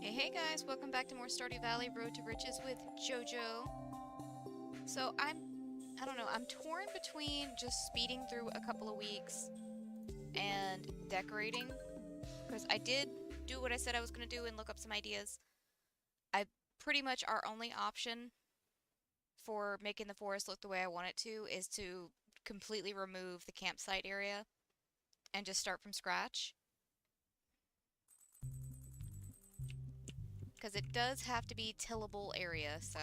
Hey guys, welcome back to more Stardew Valley Road to Riches with Jojo. So I don't know, I'm torn between just speeding through a couple of weeks and decorating, because I did do what I said I was going to do and look up some ideas. Pretty much our only option for making the forest look the way I want it to is to completely remove the campsite area and just start from scratch. Because it does have to be tillable area, so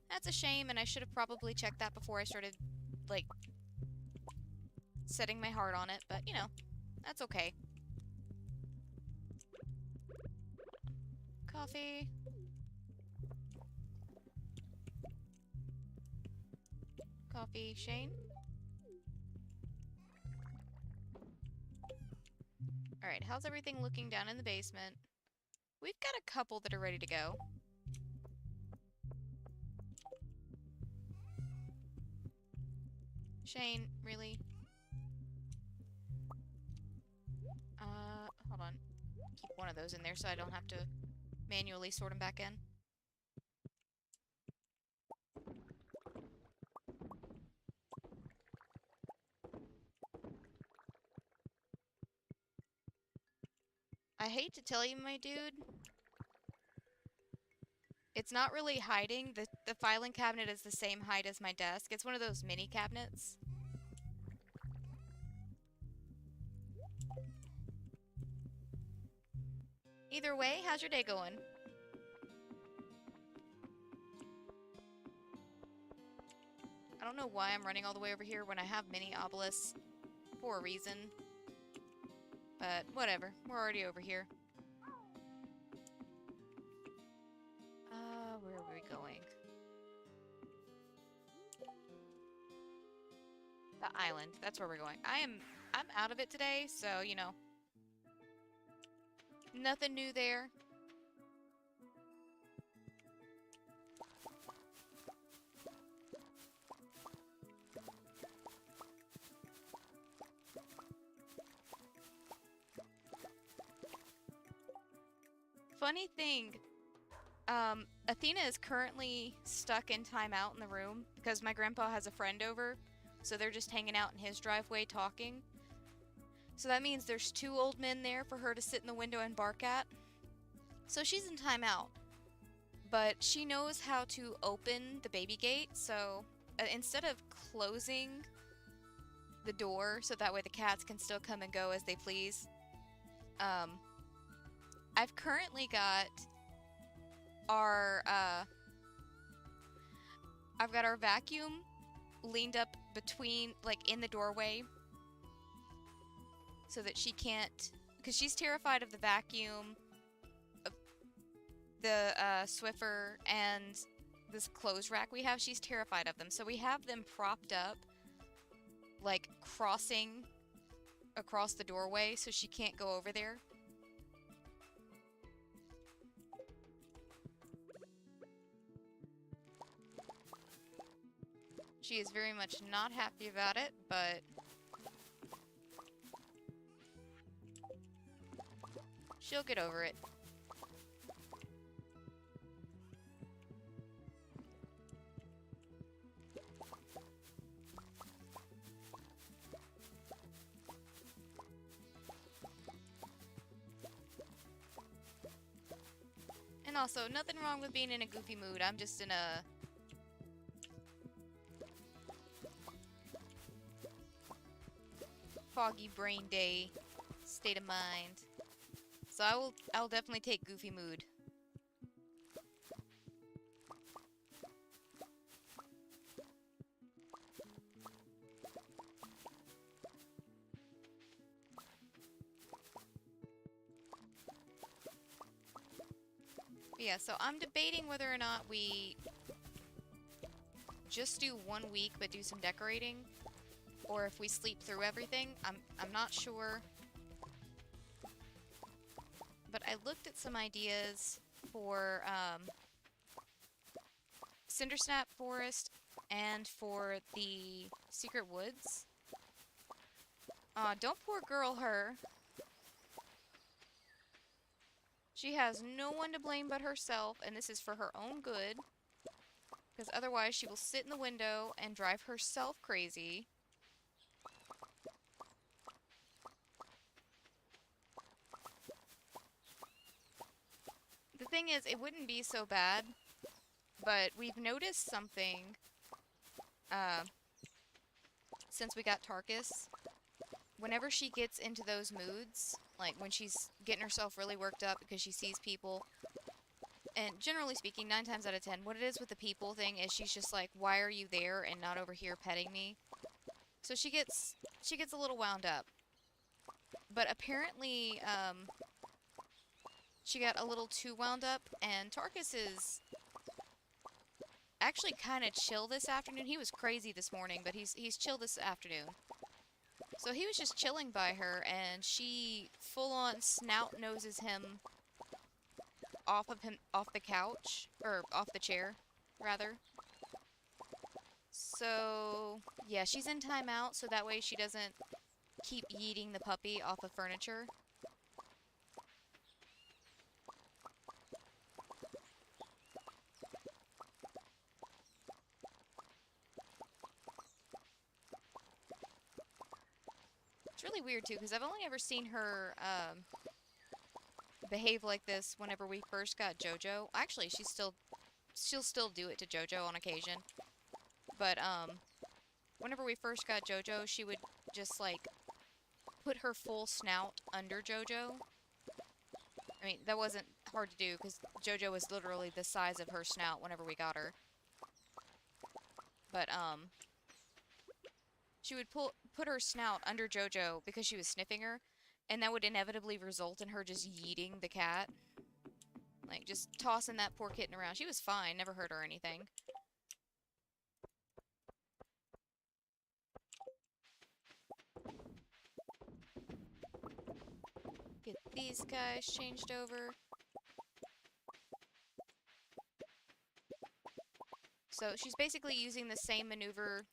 that's a shame, and I should have probably checked that before I started, like, setting my heart on it, but, you know, that's okay. Coffee. Coffee, Shane? Alright, how's everything looking down in the basement? We've got a couple that are ready to go. Shane, really? Hold on. Keep one of those in there so I don't have to manually sort them back in. I hate to tell you, my dude, it's not really hiding. The filing cabinet is the same height as my desk. It's one of those mini cabinets. Either way, how's your day going? I don't know why I'm running all the way over here when I have mini obelisks for a reason. But whatever, we're already over here. Where are we going? The island, that's where we're going. I'm out of it today, so, you know. Nothing new there. Funny thing, Athena is currently stuck in timeout in the room because my grandpa has a friend over, so they're just hanging out in his driveway talking. So that means there's two old men there for her to sit in the window and bark at. So she's in timeout, but she knows how to open the baby gate, so instead of closing the door so that way the cats can still come and go as they please, I've currently got our, I've got our vacuum leaned up between, like, in the doorway so that she can't, because she's terrified of the vacuum, of the, Swiffer, and this clothes rack we have. She's terrified of them. So we have them propped up, like, crossing across the doorway so she can't go over there. She is very much not happy about it, but she'll get over it. And also, nothing wrong with being in a goofy mood. I'm just in a foggy brain day state of mind. So I'll definitely take goofy mood. But yeah, so I'm debating whether or not we just do 1 week but do some decorating, or if we sleep through everything. I'm not sure. But I looked at some ideas for Cindersnap Forest and for the Secret Woods. Don't poor girl her. She has no one to blame but herself, and this is for her own good. Because otherwise she will sit in the window and drive herself crazy. The thing is, it wouldn't be so bad, but we've noticed something since we got Tarkus. Whenever she gets into those moods, like when she's getting herself really worked up because she sees people, and generally speaking, 9 times out of 10, what it is with the people thing is she's just like, why are you there and not over here petting me? So she gets a little wound up. But apparently, she got a little too wound up, and Tarkus is actually kind of chill this afternoon. He was crazy this morning, but he's chill this afternoon. So he was just chilling by her, and she full-on snout noses him off the couch, or off the chair, rather. So yeah, she's in timeout, so that way she doesn't keep yeeting the puppy off of furniture. It's really weird too, because I've only ever seen her behave like this whenever we first got Jojo. Actually, she'll still do it to Jojo on occasion. But whenever we first got Jojo, she would just like put her full snout under Jojo. I mean, that wasn't hard to do because Jojo was literally the size of her snout whenever we got her. But she would put her snout under Jojo because she was sniffing her, and that would inevitably result in her just yeeting the cat. Like, just tossing that poor kitten around. She was fine, never hurt her or anything. Get these guys changed over. So she's basically using the same maneuver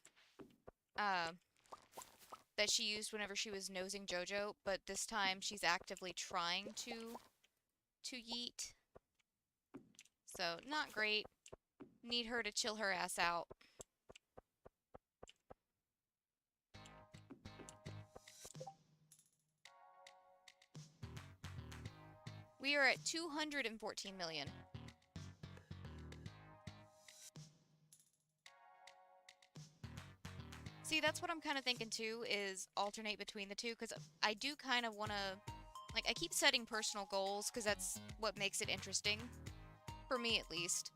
that she used whenever she was nosing Jojo, but this time she's actively trying to yeet. So, not great. Need her to chill her ass out. We are at 214 million. See, that's what I'm kind of thinking too, is alternate between the two, because I do kind of want to, like, I keep setting personal goals, because that's what makes it interesting. For me, at least.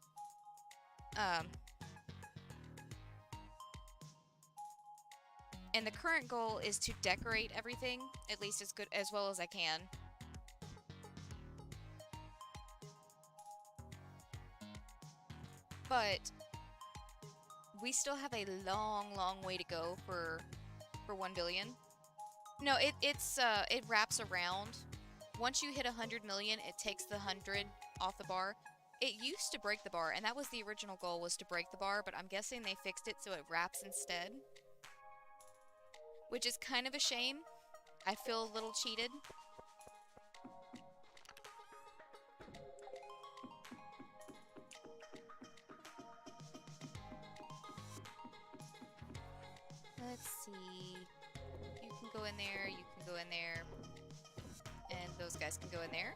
And the current goal is to decorate everything, at least as well as I can. But we still have a long, long way to go for 1 billion. No, it wraps around. Once you hit 100 million, it takes the 100 off the bar. It used to break the bar, and that was the original goal, was to break the bar, but I'm guessing they fixed it so it wraps instead. Which is kind of a shame. I feel a little cheated. Let's see. You can go in there, you can go in there, and those guys can go in there.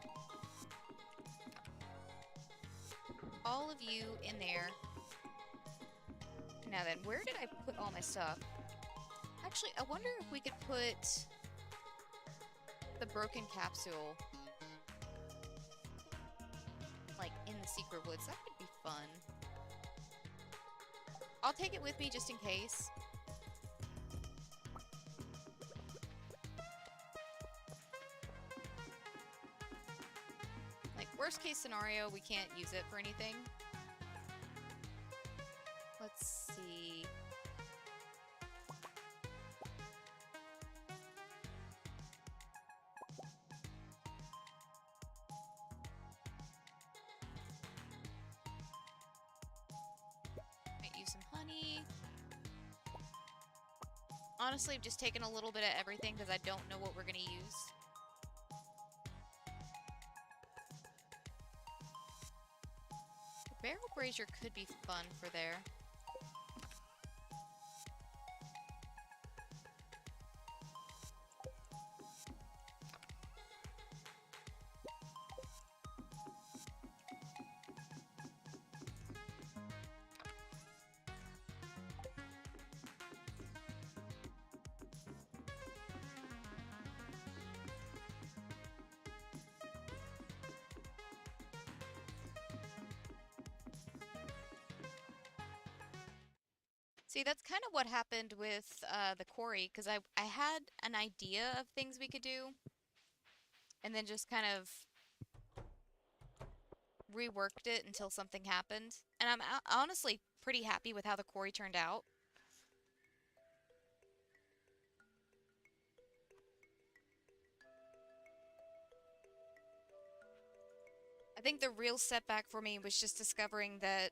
All of you in there. Now then, where did I put all my stuff? Actually, I wonder if we could put the broken capsule, like, in the secret woods. That could be fun. I'll take it with me just in case. Like, worst case scenario, we can't use it for anything. Let's see. Might use some honey. Honestly, I've just taken a little bit of everything because I don't know what we're going to use. The barrel brazier could be fun for there. See, that's kind of what happened with the quarry, because I had an idea of things we could do, and then just kind of reworked it until something happened. And I'm honestly pretty happy with how the quarry turned out. I think the real setback for me was just discovering that,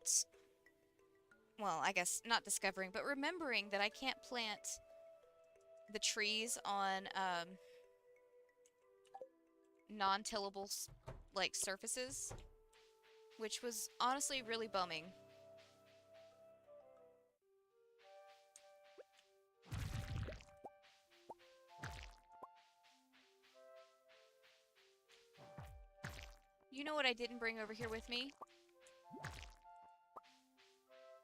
well, I guess not discovering, but remembering that I can't plant the trees on non-tillable, like, surfaces, which was honestly really bumming. You know what I didn't bring over here with me?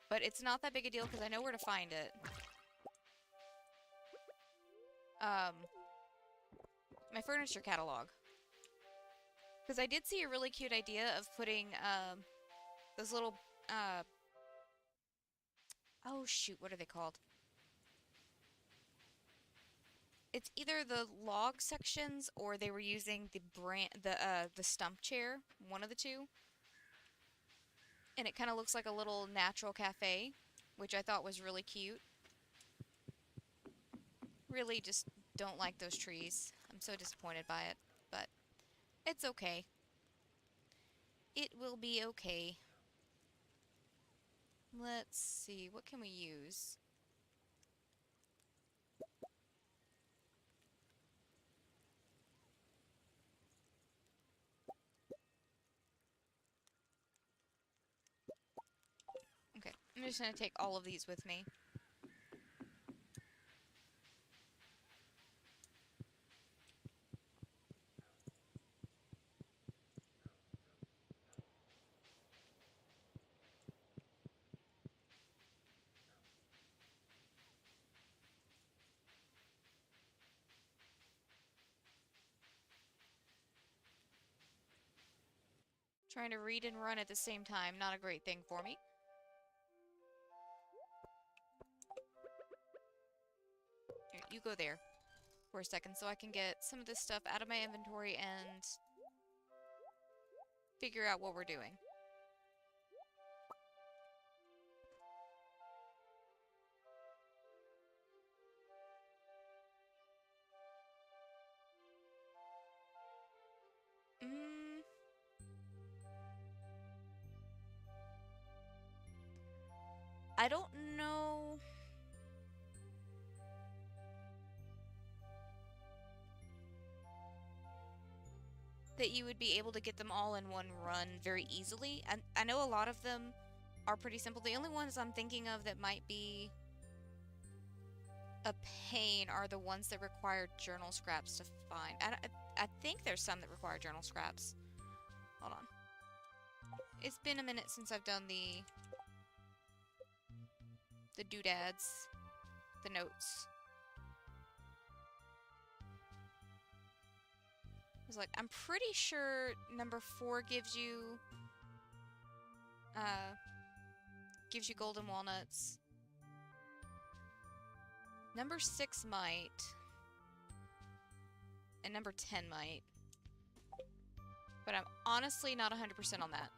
But it's not that big a deal because I know where to find it. My furniture catalog. Because I did see a really cute idea of putting, those little, oh shoot, what are they called? It's either the log sections or they were using the stump chair, one of the two. And it kind of looks like a little natural cafe, which I thought was really cute. Really just don't like those trees. I'm so disappointed by it, but it's okay. It will be okay. Let's see, what can we use? Okay, I'm just gonna take all of these with me. Trying to read and run at the same time, not a great thing for me. Here, you go there for a second so I can get some of this stuff out of my inventory and figure out what we're doing. I don't know. That you would be able to get them all in one run very easily. And I know a lot of them are pretty simple. The only ones I'm thinking of that might be a pain are the ones that require journal scraps to find. I think there's some that require journal scraps. Hold on. It's been a minute since I've done the doodads, the notes. I was like, I'm pretty sure number 4 gives you golden walnuts. Number 6 might. And number 10 might. But I'm honestly not 100% on that.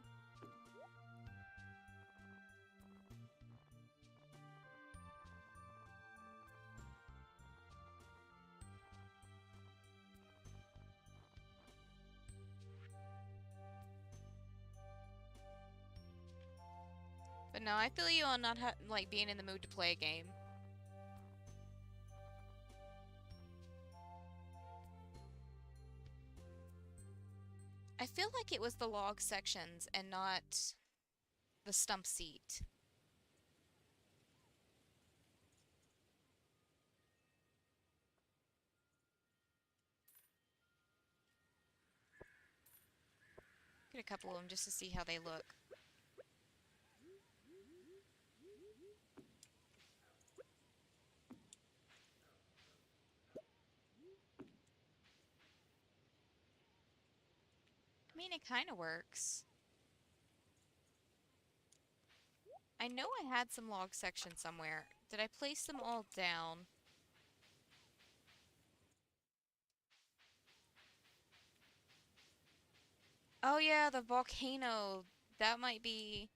But no, I feel you on not like being in the mood to play a game. I feel like it was the log sections and not the stump seat. Get a couple of them just to see how they look. I mean, it kind of works. I know I had some log sections somewhere. Did I place them all down? Oh yeah, the volcano. That might be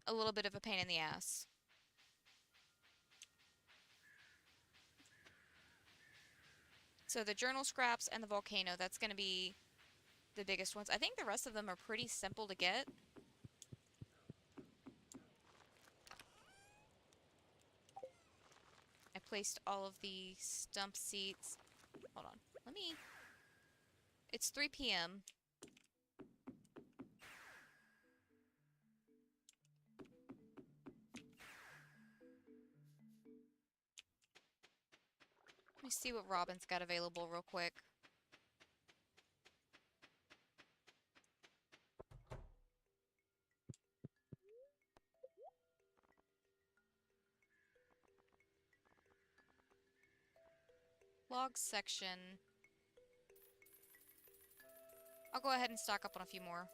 a little bit of a pain in the ass. So the journal scraps and the volcano, that's going to be the biggest ones. I think the rest of them are pretty simple to get. I placed all of the stump seats. Hold on. Let me... It's 3 p.m. Let me see what Robin's got available real quick. Log section. I'll go ahead and stock up on a few more.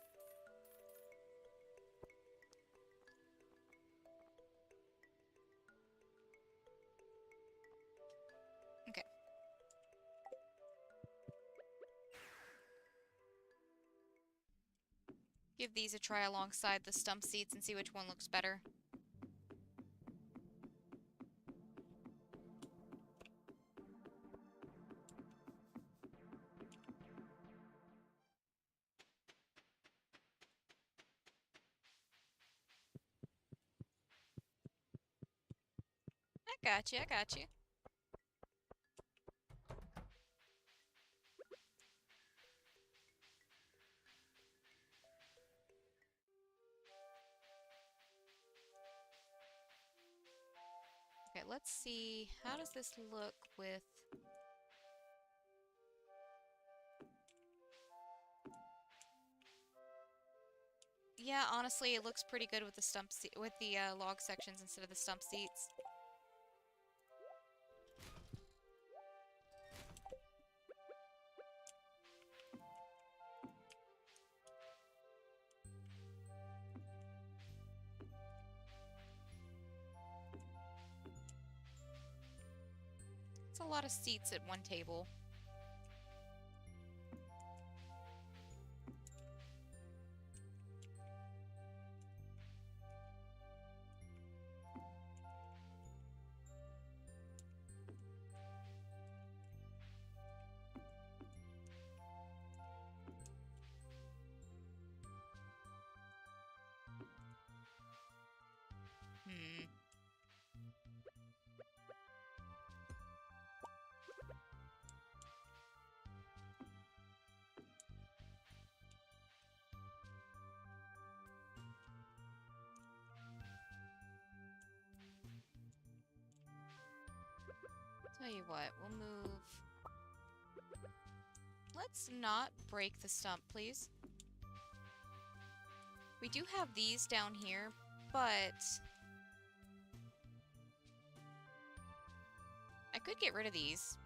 Okay. Give these a try alongside the stump seats and see which one looks better. I got you, I got you. Okay, let's see. How does this look with... Yeah, honestly, it looks pretty good with the log sections instead of the stump seats. It's a lot of seats at one table. Hmm. Tell you what, we'll move... Let's not break the stump, please. We do have these down here, but... I could get rid of these.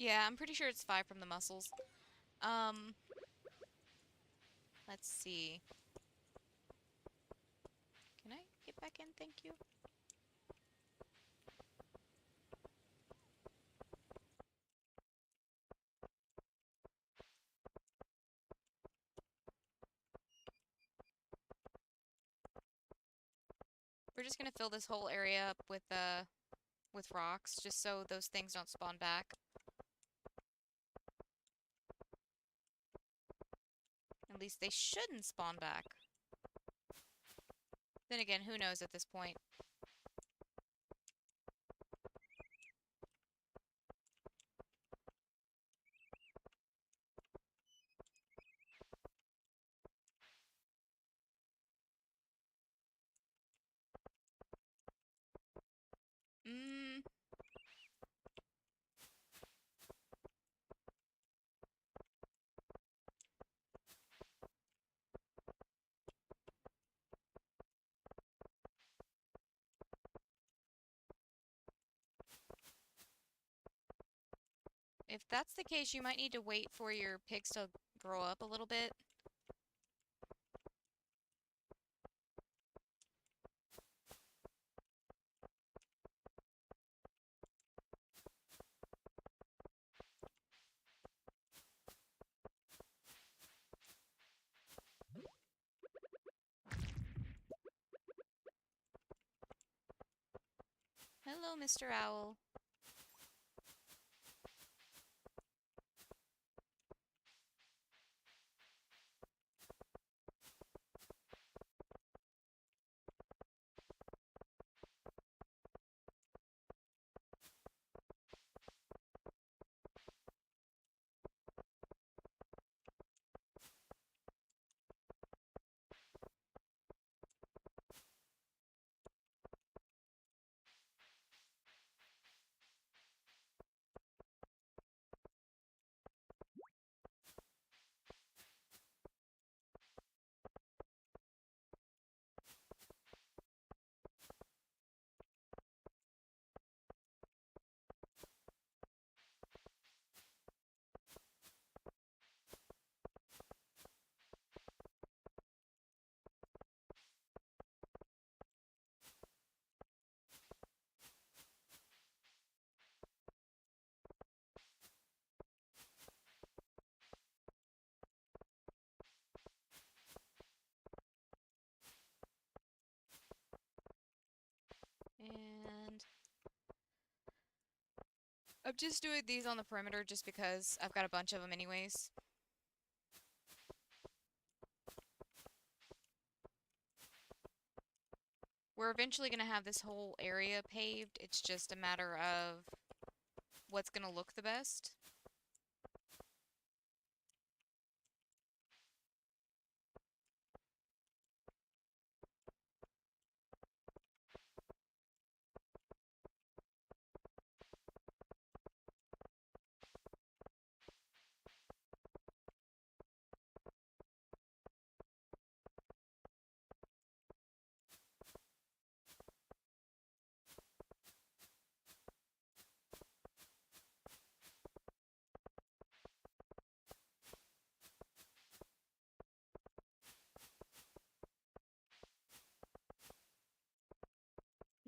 Yeah, I'm pretty sure it's 5 from the muscles. Um, let's see. Can I get back in? Thank you. We're just gonna fill this whole area up with rocks, just so those things don't spawn back. At least they shouldn't spawn back. Then again, who knows at this point? Mmm. If that's the case, you might need to wait for your pigs to grow up a little bit. Hello, Mr. Owl. And I'm just doing these on the perimeter just because I've got a bunch of them anyways. We're eventually going to have this whole area paved. It's just a matter of what's going to look the best.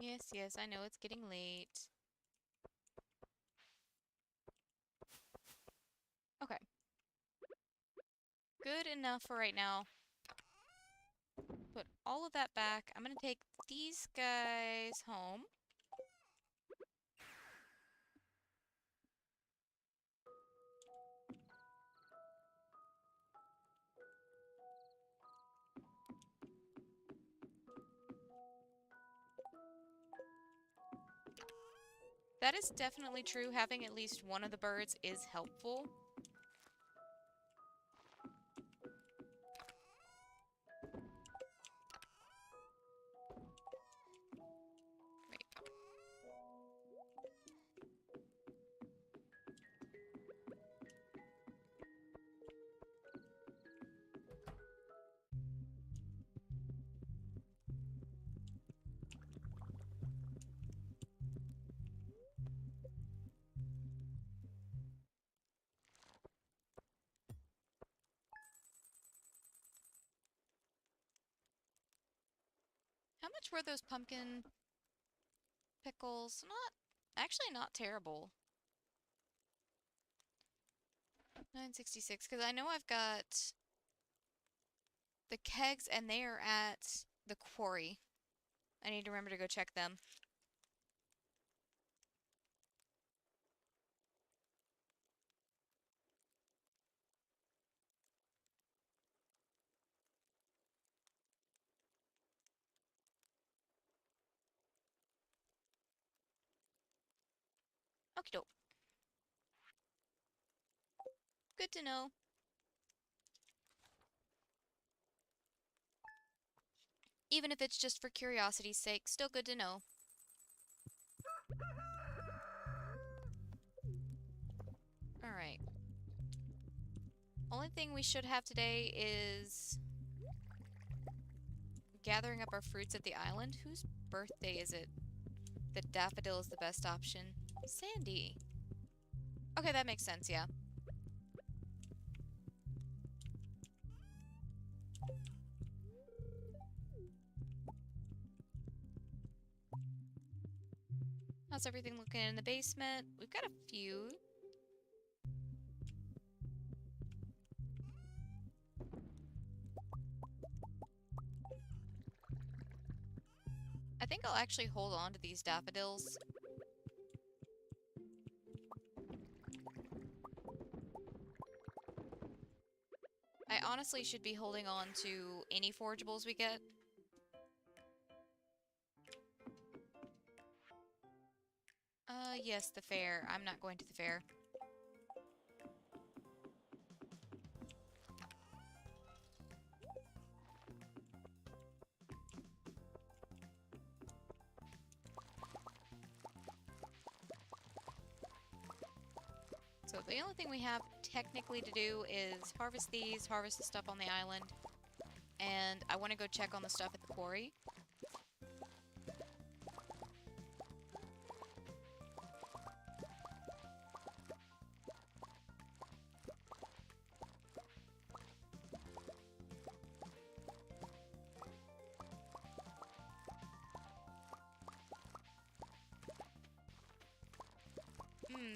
Yes, yes, I know it's getting late. Okay. Good enough for right now. Put all of that back. I'm gonna take these guys home. That is definitely true. Having at least one of the birds is helpful. Wait. How much were those pumpkin pickles? Actually not terrible. 966, because I know I've got the kegs and they are at the quarry. I need to remember to go check them. Okie doke. Good to know. Even if it's just for curiosity's sake, still good to know. Alright. Only thing we should have today is gathering up our fruits at the island. Whose birthday is it? The daffodil is the best option. Sandy. Okay, that makes sense, yeah. How's everything looking in the basement? We've got a few. I think I'll actually hold on to these daffodils. I honestly should be holding on to any forageables we get. Yes, the fair. I'm not going to the fair. So the only thing we have technically to do is harvest these, harvest the stuff on the island, and I want to go check on the stuff at the quarry.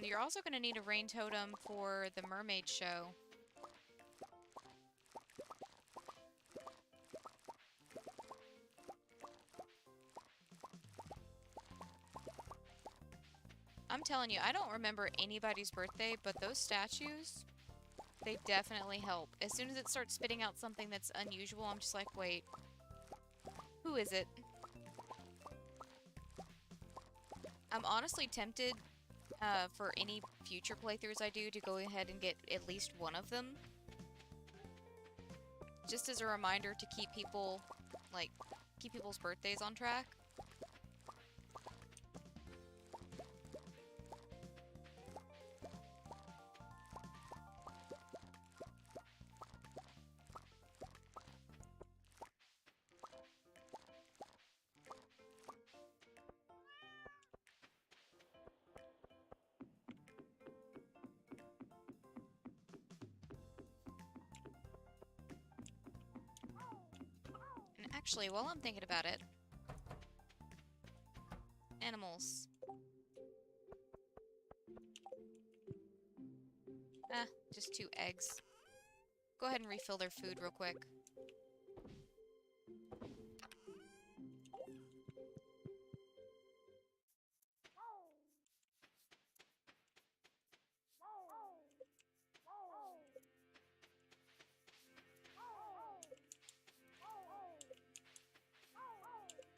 You're also going to need a rain totem for the mermaid show. I'm telling you, I don't remember anybody's birthday, but those statues, they definitely help. As soon as it starts spitting out something that's unusual, I'm just like, wait, who is it? I'm honestly tempted for any future playthroughs I do to go ahead and get at least one of them. Just as a reminder to keep people, like, keep people's birthdays on track. And actually, while I'm thinking about it, animals. Ah, just 2 eggs. Go ahead and refill their food real quick.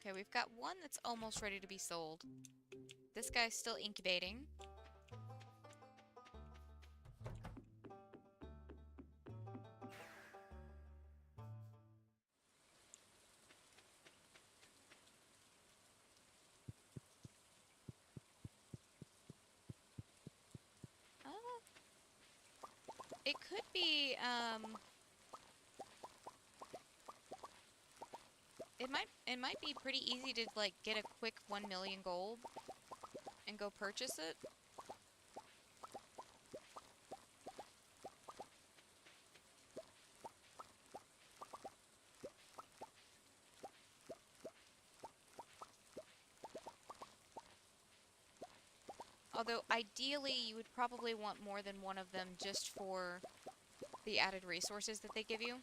Okay, we've got one that's almost ready to be sold. This guy's still incubating. It could be, it might be pretty easy to, like, get a quick 1 million gold and go purchase it. Although, ideally, you would probably want more than one of them just for the added resources that they give you.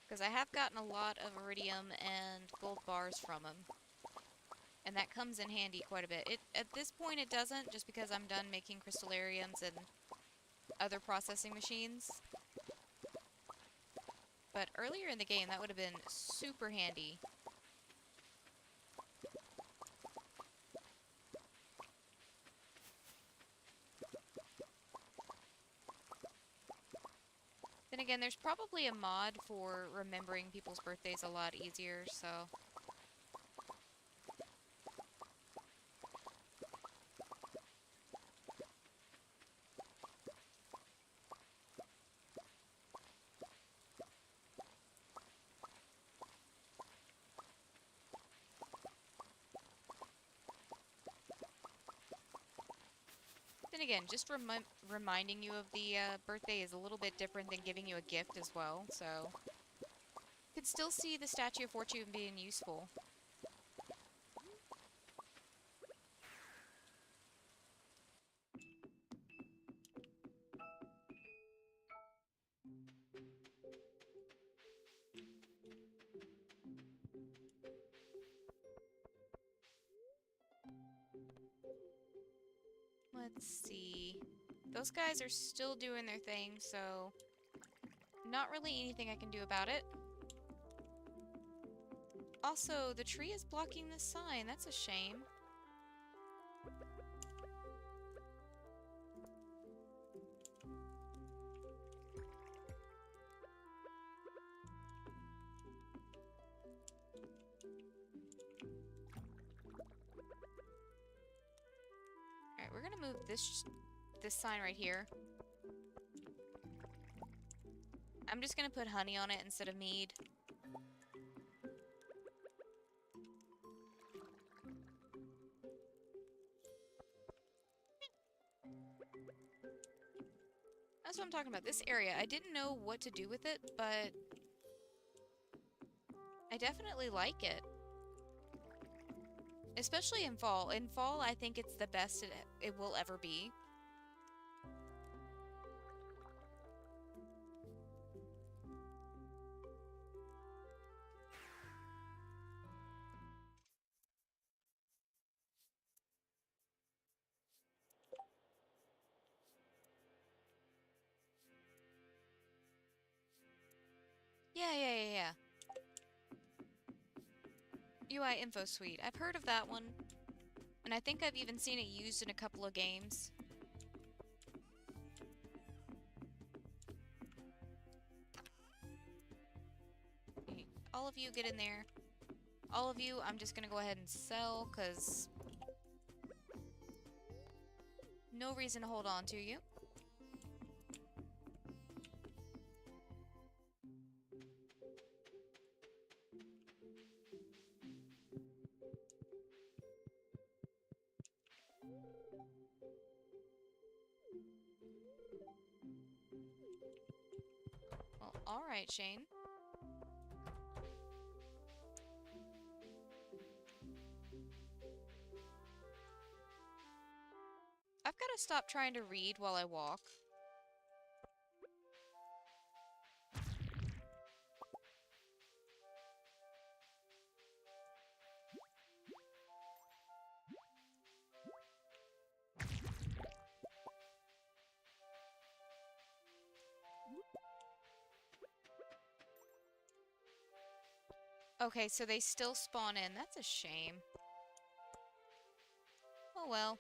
Because I have gotten a lot of iridium and gold bars from them. And that comes in handy quite a bit. At this point it doesn't, just because I'm done making crystallariums and other processing machines. But earlier in the game that would have been super handy. Then again, there's probably a mod for remembering people's birthdays a lot easier, so... Then again, just reminding you of the birthday is a little bit different than giving you a gift as well, so... You could still see the Statue of Fortune being useful. Let's see. Those guys are still doing their thing, so... Not really anything I can do about it. Also, the tree is blocking this sign. That's a shame. Alright, we're gonna move this sign right here. I'm just gonna put honey on it instead of mead. That's what I'm talking about. This area, I didn't know what to do with it, but I definitely like it. Especially in fall. In fall, I think it's the best it will ever be. Yeah. UI Info Suite. I've heard of that one. And I think I've even seen it used in a couple of games. All of you get in there. All of you, I'm just gonna go ahead and sell, because... no reason to hold on to you. Well, alright, Shane. gotta stop trying to read while I walk. Okay, so they still spawn in. That's a shame. Oh well.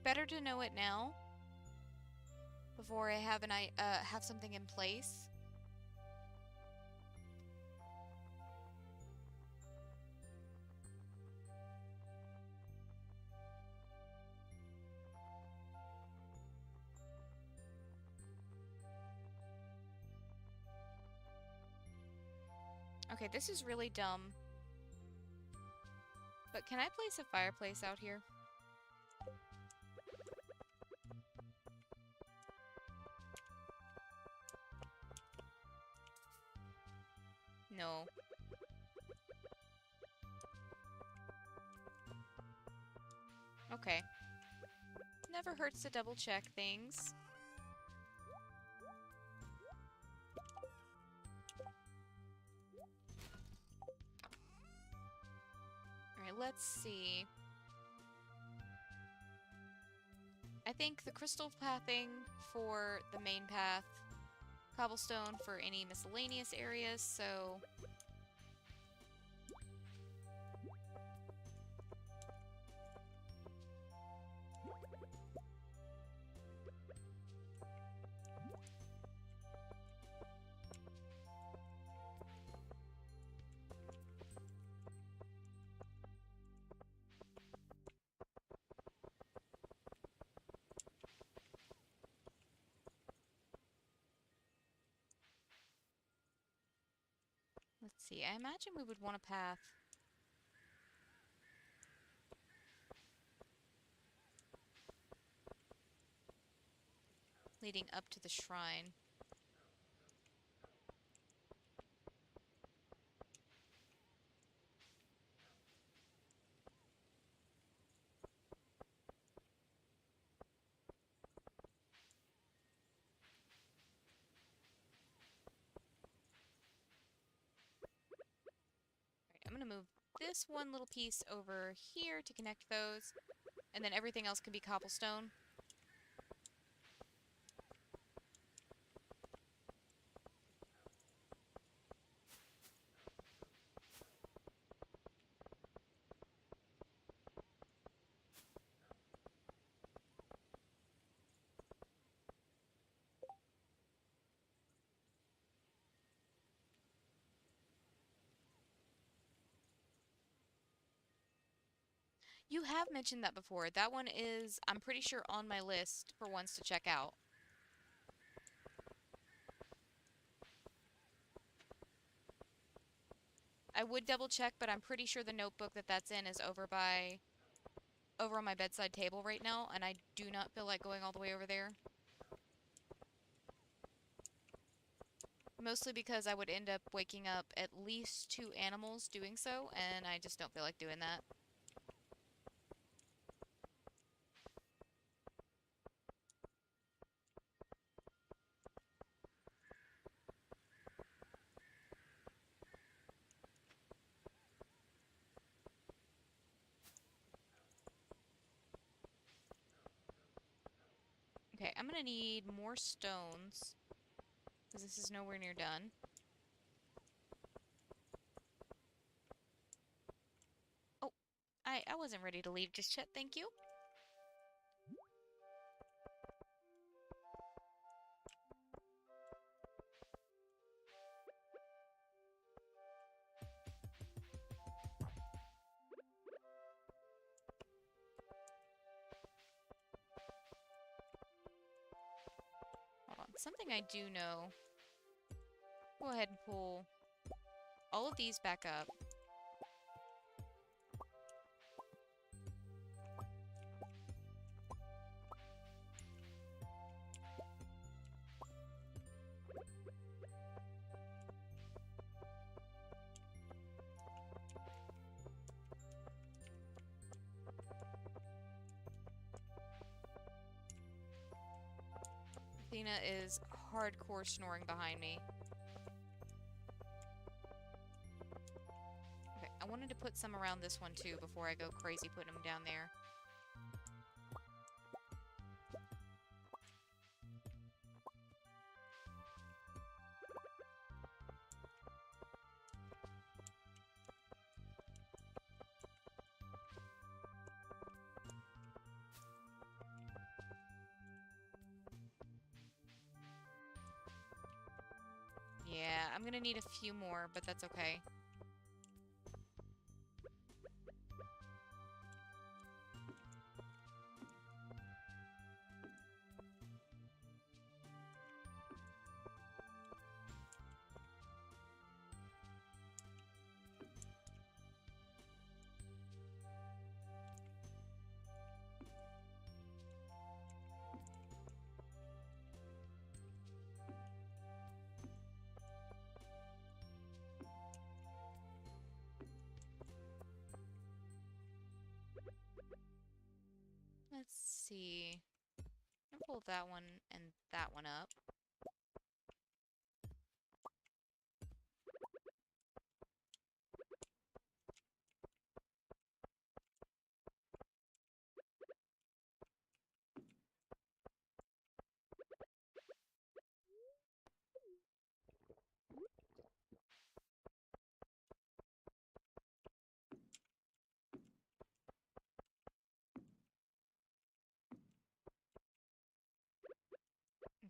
Better to know it now before I have have something in place. Okay, this is really dumb. But can I place a fireplace out here? No. Okay. Never hurts to double check things. Alright, let's see. I think the crystal pathing for the main path, cobblestone for any miscellaneous areas, so... Let's see, I imagine we would want a path. Leading up to the shrine. Alright, I'm gonna move this one little piece over here to connect those, and then everything else can be cobblestone. You have mentioned that before. That one is, I'm pretty sure, on my list for ones to check out. I would double check, but I'm pretty sure the notebook that that's in is over on my bedside table right now, and I do not feel like going all the way over there. Mostly because I would end up waking up at least 2 animals doing so, and I just don't feel like doing that. Okay, I'm gonna need more stones, because this is nowhere near done. Oh, I wasn't ready to leave just yet, thank you. Hold on, something I do know. Go ahead and pull all of these back up. Athena is hardcore snoring behind me. Okay, I wanted to put some around this one too before I go crazy putting them down there. Yeah, I'm gonna need a few more, but that's okay. Let's see. I'm gonna pull that one and that one up.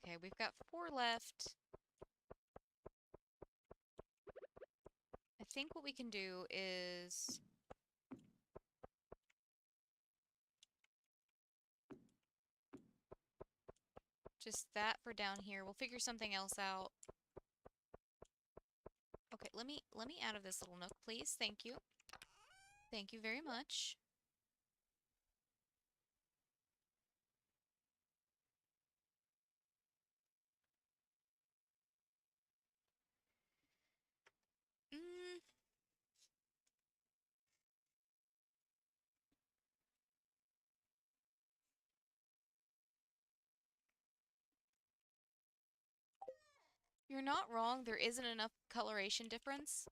Okay, we've got 4 left. I think what we can do is just that for down here. We'll figure something else out. Okay, let me out of this little nook, please. Thank you. Thank you very much. Mm, you're not wrong. There isn't enough coloration difference,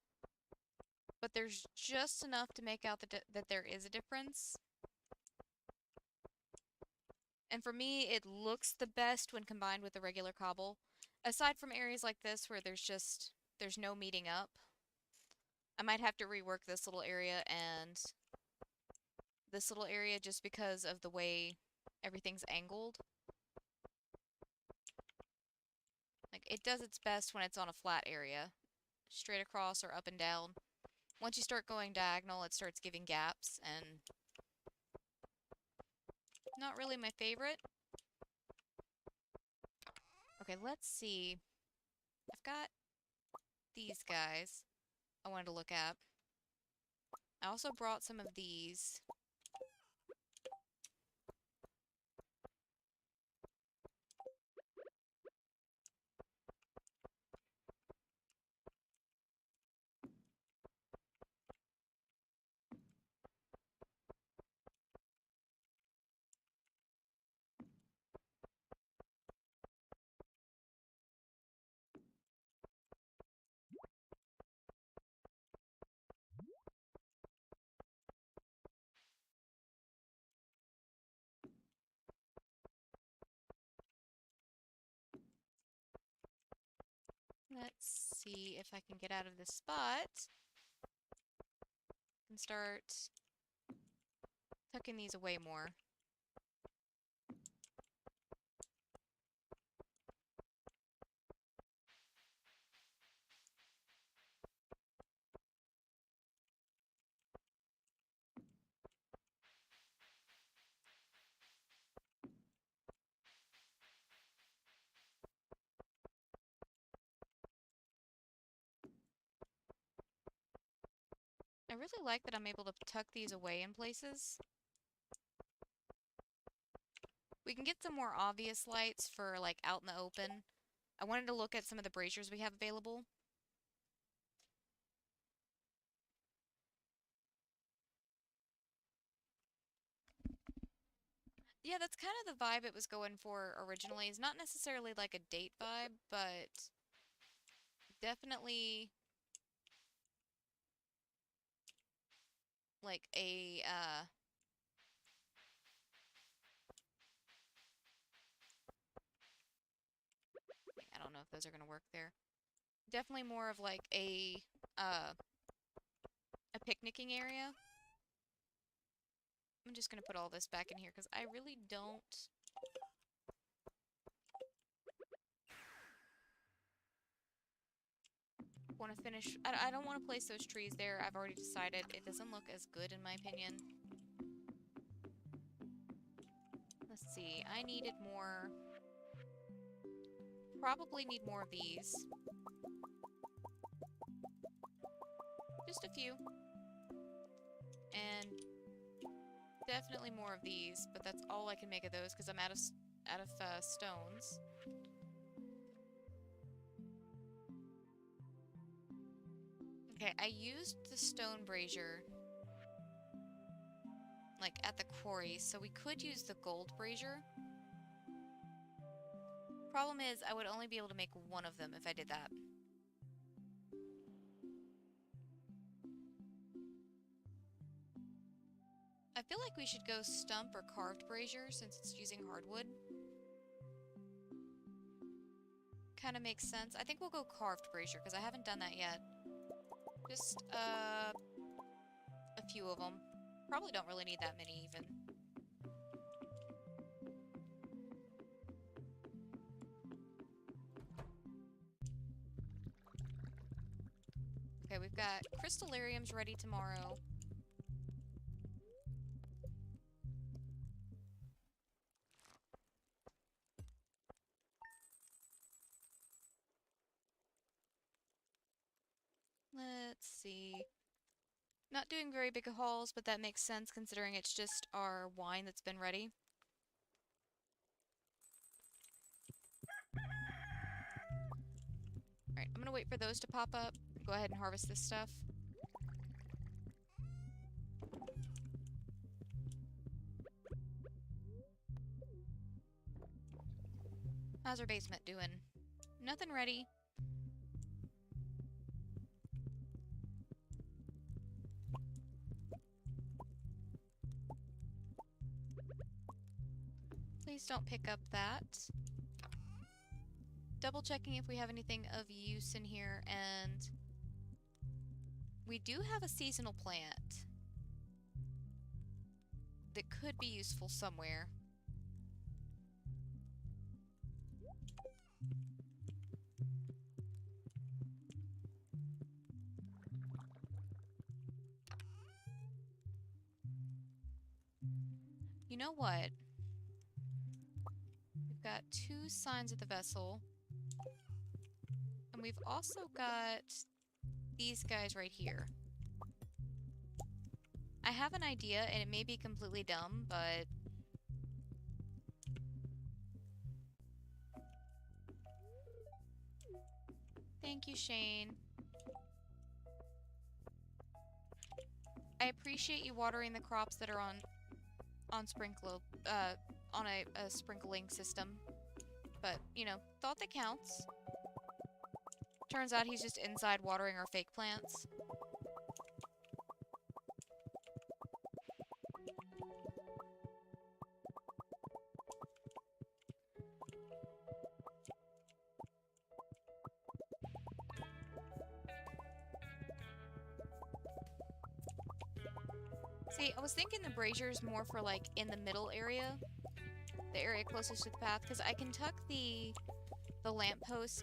but there's just enough to make out that there is a difference. And for me, it looks the best when combined with the regular cobble. Aside from areas like this where there's no meeting up. I might have to rework this little area and this little area just because of the way everything's angled. Like, it does its best when it's on a flat area, straight across or up and down. Once you start going diagonal, it starts giving gaps, and not really my favorite. Okay, let's see. I've got these guys I wanted to look at. I also brought some of these. Let's see if I can get out of this spot and start tucking these away more. I really like that I'm able to tuck these away in places. We can get some more obvious lights for, like, out in the open. I wanted to look at some of the braziers we have available. Yeah, Yeah, that's kind of the vibe it was going for originally. It's not necessarily like a date vibe, but definitely like a, I don't know if those are gonna work there. Definitely more of like uh, a picnicking area. I'm just gonna put all this back in here because I really don't want to finish. I don't want to place those trees there. I've already decided it doesn't look as good in my opinion. Let's see. I needed more. Probably need more of these. Just a few. And definitely more of these, but that's all I can make of those because I'm out of stones. Okay, I used the stone brazier like at the quarry, so we could use the gold brazier. Problem is, I would only be able to make one of them if I did that. I feel like we should go stump or carved brazier since it's using hardwood. Kind of makes sense. I think we'll go carved brazier because I haven't done that yet. Just a few of them. Probably don't really need that many even. Okay, we've got crystallariums ready tomorrow. Let's see. Not doing very big hauls, but that makes sense considering it's just our wine that's been ready. Alright, I'm gonna wait for those to pop up. Go ahead and harvest this stuff. How's our basement doing? Nothing ready. Please don't pick up that. Double checking if we have anything of use in here, and we do have a seasonal plant that could be useful somewhere. You know what? We've got 2 signs of the vessel. And we've also got these guys right here. I have an idea, and it may be completely dumb, but... Thank you, Shane. I appreciate you watering the crops that are on a sprinkling system. But, you know, thought that counts. Turns out he's just inside watering our fake plants. See, I was thinking the brazier's more for, like, in the middle area. The area closest to the path, because I can tuck the lampposts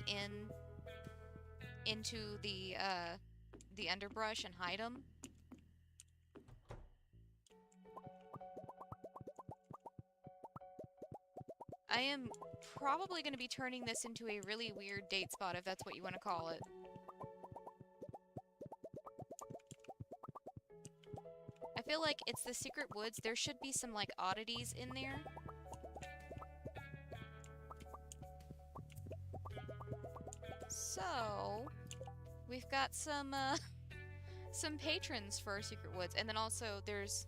into the underbrush and hide them. I am probably going to be turning this into a really weird date spot, if that's what you want to call it. I feel like it's the secret woods. There should be some, like, oddities in there. So, we've got some patrons for our secret woods. And then also, there's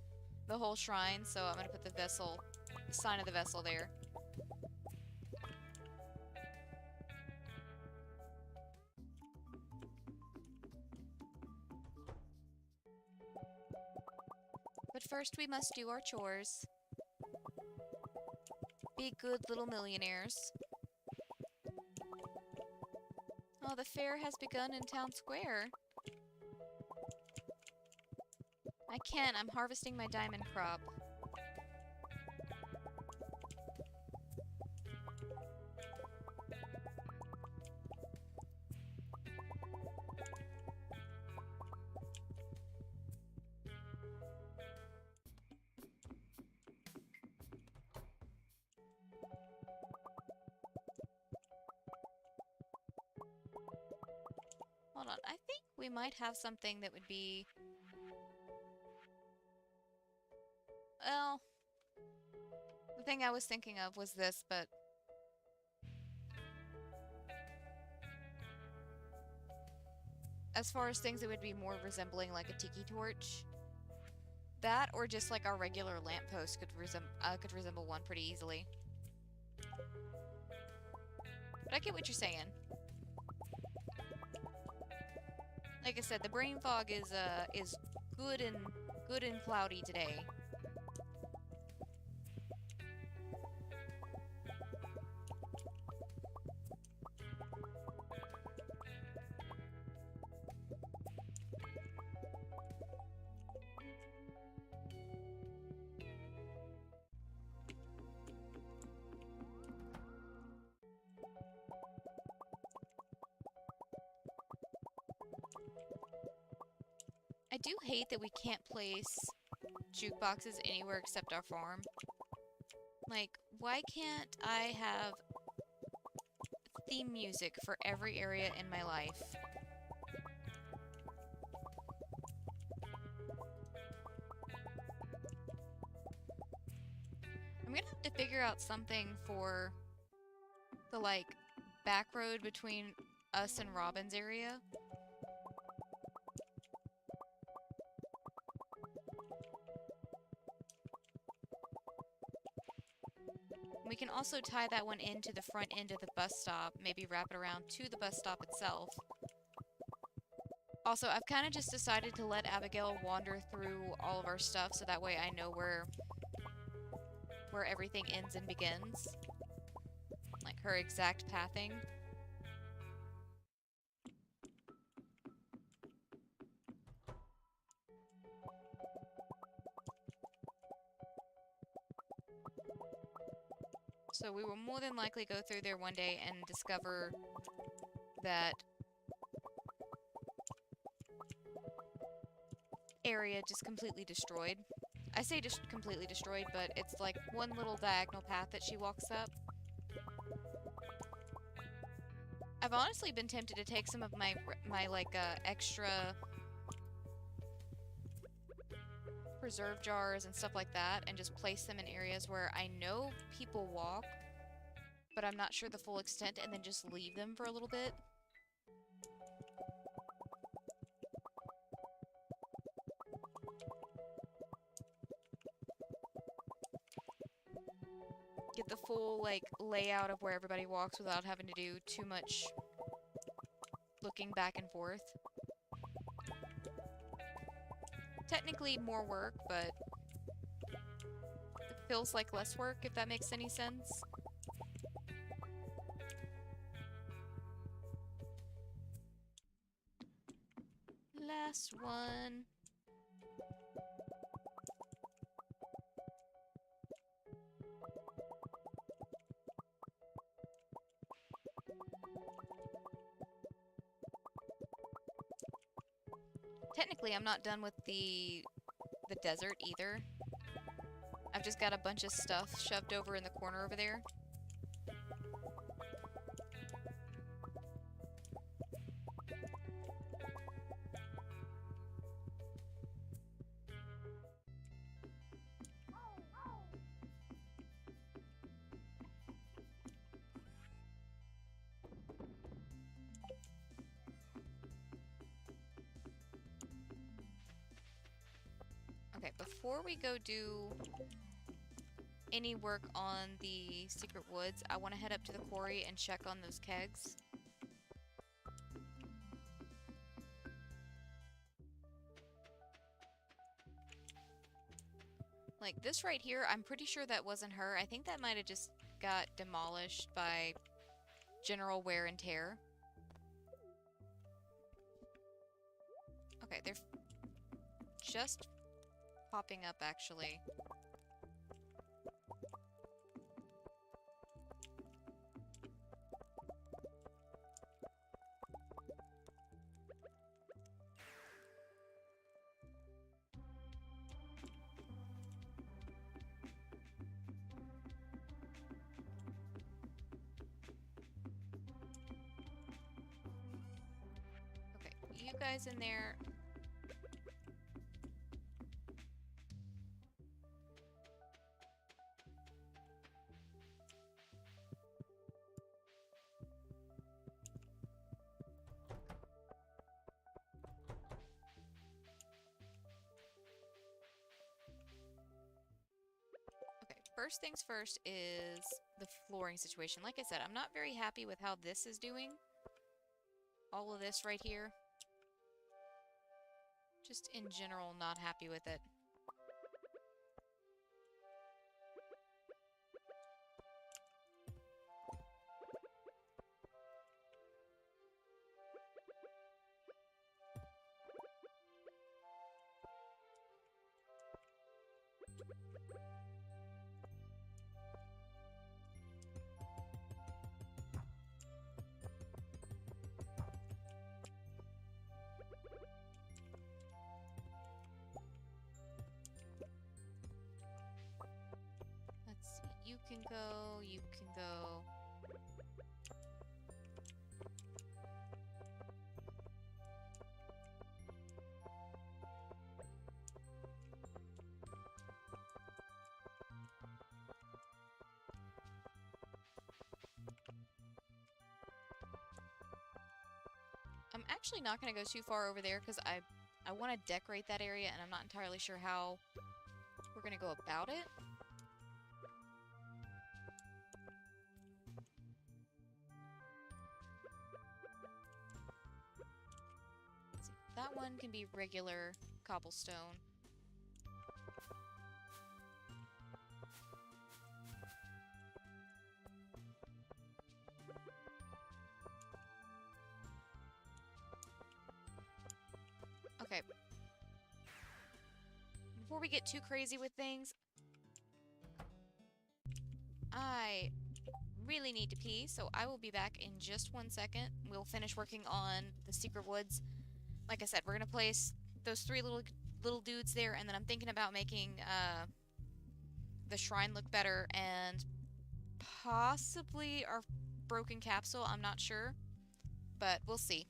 the whole shrine, so I'm gonna put the vessel sign of the vessel there. But first we must do our chores. Be good little millionaires. Oh, the fair has begun in town square. I can't, I'm harvesting my diamond crop. Hold on, I think we might have something that would be... Well, the thing I was thinking of was this, but... As far as things that would be more resembling like a tiki torch, that or just like our regular lamppost could resemble one pretty easily. But I get what you're saying. Like I said, the brain fog is good and cloudy today. I do hate that we can't place jukeboxes anywhere except our farm. Like, why can't I have theme music for every area in my life? I'm gonna have to figure out something for the, like, back road between us and Robin's area. We can also tie that one into the front end of the bus stop, maybe wrap it around to the bus stop itself. Also, I've kind of just decided to let Abigail wander through all of our stuff so that way I know where everything ends and begins. Like her exact pathing. So we will more than likely go through there one day and discover that area just completely destroyed. I say just completely destroyed, but it's like one little diagonal path that she walks up. I've honestly been tempted to take some of my extra preserve jars and stuff like that and just place them in areas where I know people walk, but I'm not sure the full extent, and then just leave them for a little bit. Get the full, like, layout of where everybody walks without having to do too much looking back and forth. Technically more work, but it feels like less work, if that makes any sense. Last one. Technically, I'm not done with the desert either. I've just got a bunch of stuff shoved over in the corner over there. Okay, before we go do any work on the secret woods, I want to head up to the quarry and check on those kegs. Like this right here, I'm pretty sure that wasn't her. I think that might have just got demolished by general wear and tear. Okay, they're just popping up actually. Okay, you guys in there. First things first is the flooring situation. Like I said, I'm not very happy with how this is doing. All of this right here. Just in general, not happy with it. Let's see. You can go, you can go. I'm actually not going to go too far over there because I want to decorate that area and I'm not entirely sure how we're going to go about it. Let's see. That one can be regular cobblestone. Okay. Before we get too crazy with things, I really need to pee, so I will be back in just 1 second. We'll finish working on the secret woods. Like I said, we're gonna place those three little dudes there, and then I'm thinking about making the shrine look better and possibly our broken capsule. I'm not sure, but we'll see.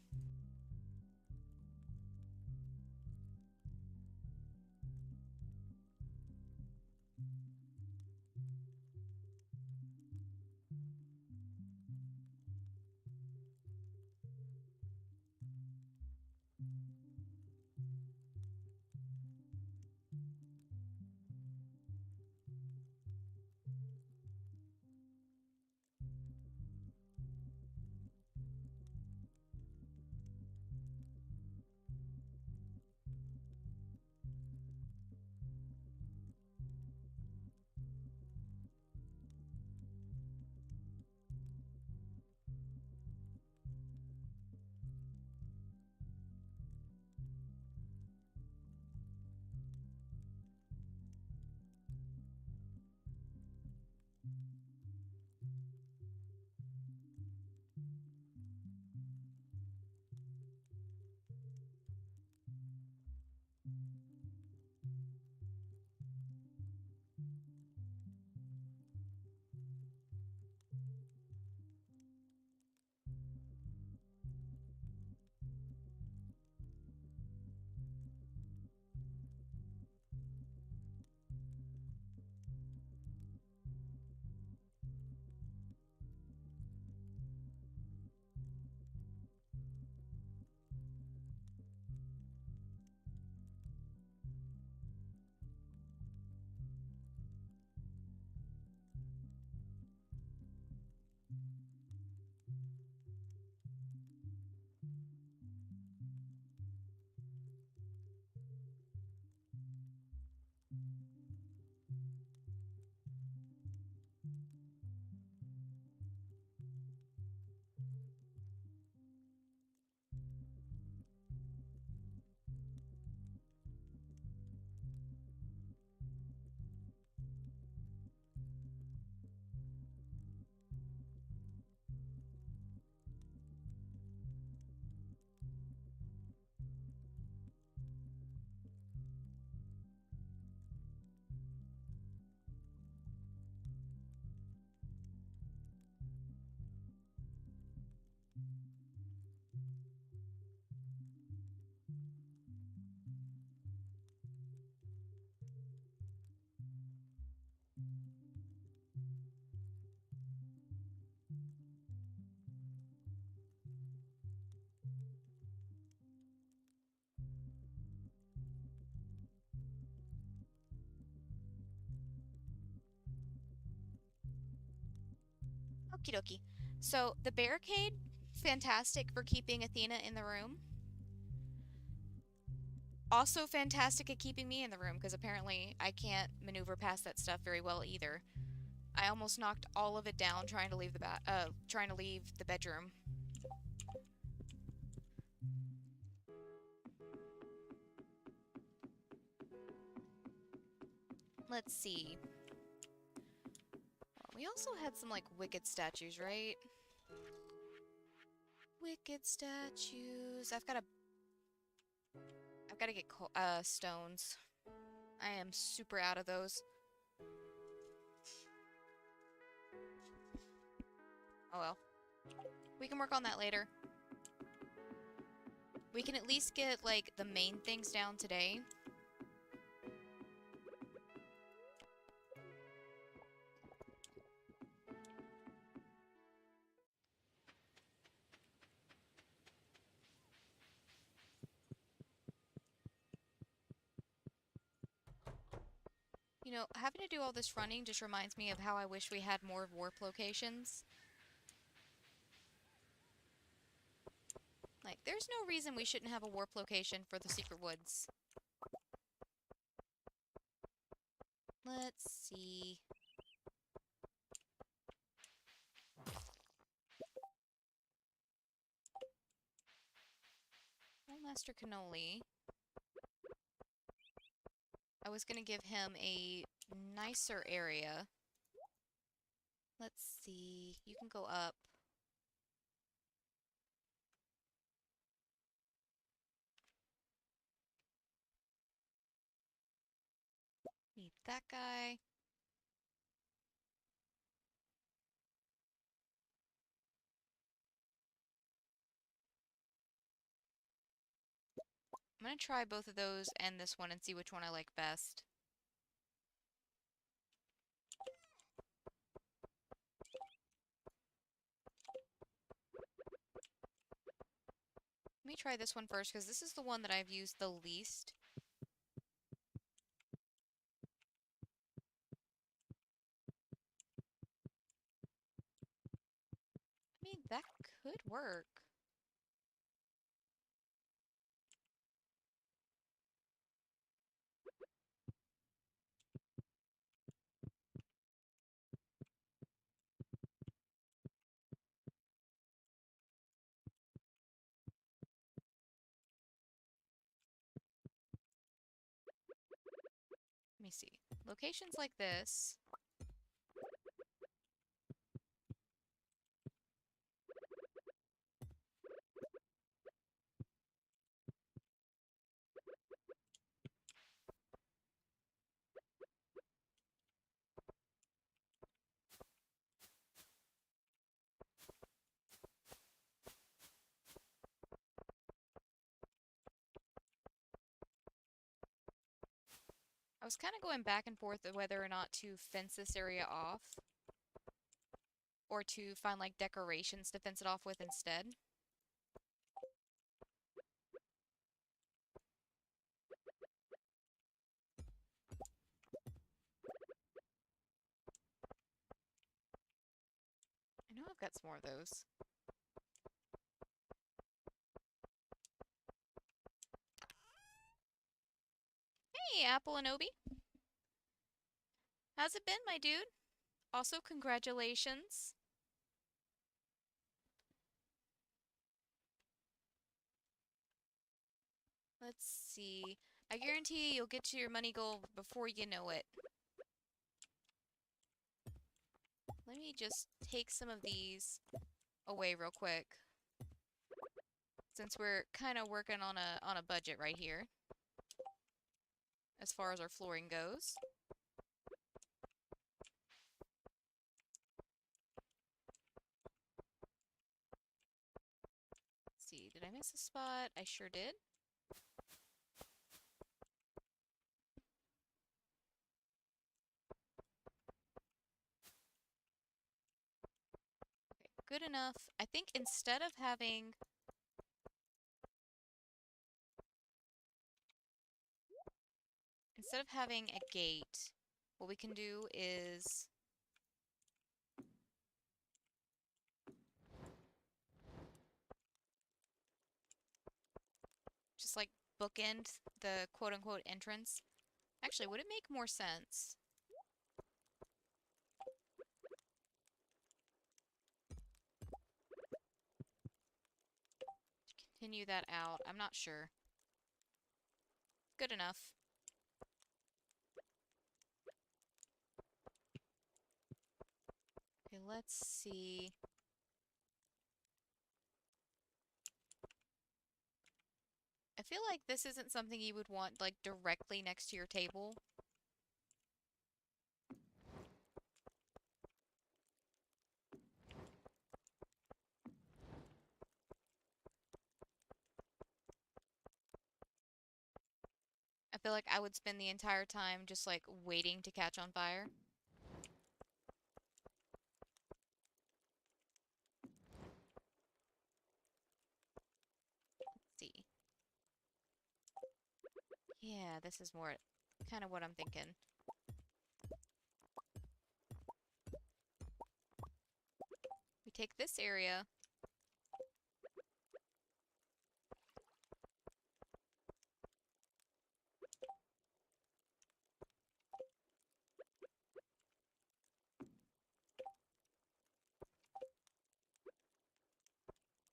Okie dokie. So the barricade, fantastic for keeping Athena in the room. Also fantastic at keeping me in the room, because apparently I can't maneuver past that stuff very well either. I almost knocked all of it down trying to leave the bedroom. Let's see. We also had some, like, wicked statues, right? Wicked statues. I've got to get stones. I am super out of those. Oh well. We can work on that later. We can at least get, like, the main things down today. You know, having to do all this running just reminds me of how I wish we had more warp locations. Like, there's no reason we shouldn't have a warp location for the Secret Woods. Let's see. Oh, Master Cannoli. I was gonna give him a nicer area. Let's see. You can go up. Need that guy. I'm gonna try both of those and this one and see which one I like best. Let me try this one first, because this is the one that I've used the least. I mean, that could work. Let me see. Locations like this. I was kind of going back and forth of whether or not to fence this area off, or to find, like, decorations to fence it off with instead. I know I've got some more of those. Hey, Apple and Obi. How's it been, my dude? Also, congratulations. Let's see. I guarantee you'll get to your money goal before you know it. Let me just take some of these away real quick, since we're kind of working on a budget right here as far as our flooring goes. Let's see, did I miss a spot? I sure did. Okay, good enough. I think instead of having a gate, what we can do is just like bookend the quote-unquote entrance. Actually, would it make more sense? Continue that out. I'm not sure. Good enough. Okay, let's see. I feel like this isn't something you would want, like, directly next to your table. I feel like I would spend the entire time just, like, waiting to catch on fire. Let's see. Yeah, this is more kind of what I'm thinking. We take this area.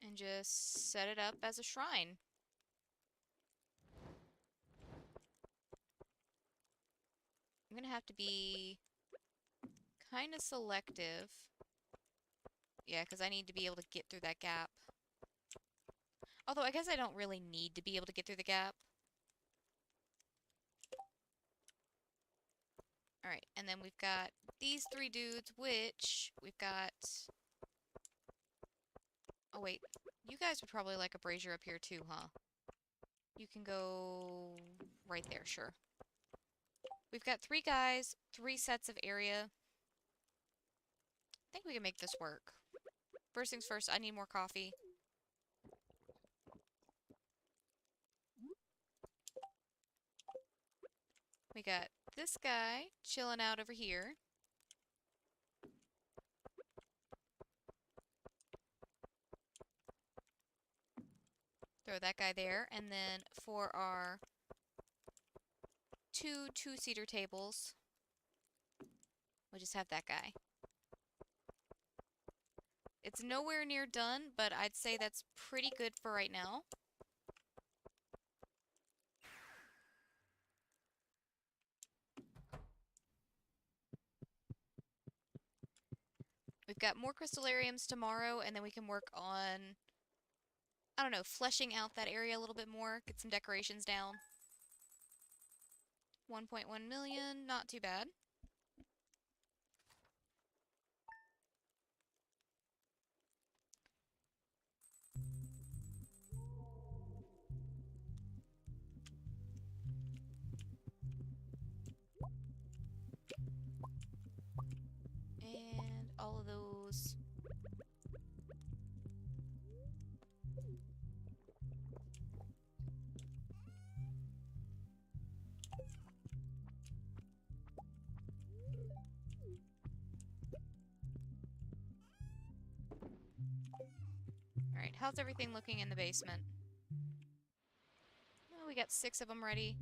And just set it up as a shrine. I'm gonna have to be kind of selective. Yeah, because I need to be able to get through that gap. Although I guess I don't really need to be able to get through the gap. Alright, and then we've got these three dudes, which we've got... Oh wait, you guys would probably like a brazier up here too, huh? You can go right there, sure. We've got three guys, three sets of area. I think we can make this work. First things first, I need more coffee. We got this guy chilling out over here. Throw that guy there. And then for our two-seater tables, we'll just have that guy. It's nowhere near done, but I'd say that's pretty good for right now. We've got more crystallariums tomorrow, and then we can work on, I don't know, fleshing out that area a little bit more, get some decorations down. 1.1 million, not too bad. And all of those. Alright, how's everything looking in the basement? Oh, we got 6 of them ready.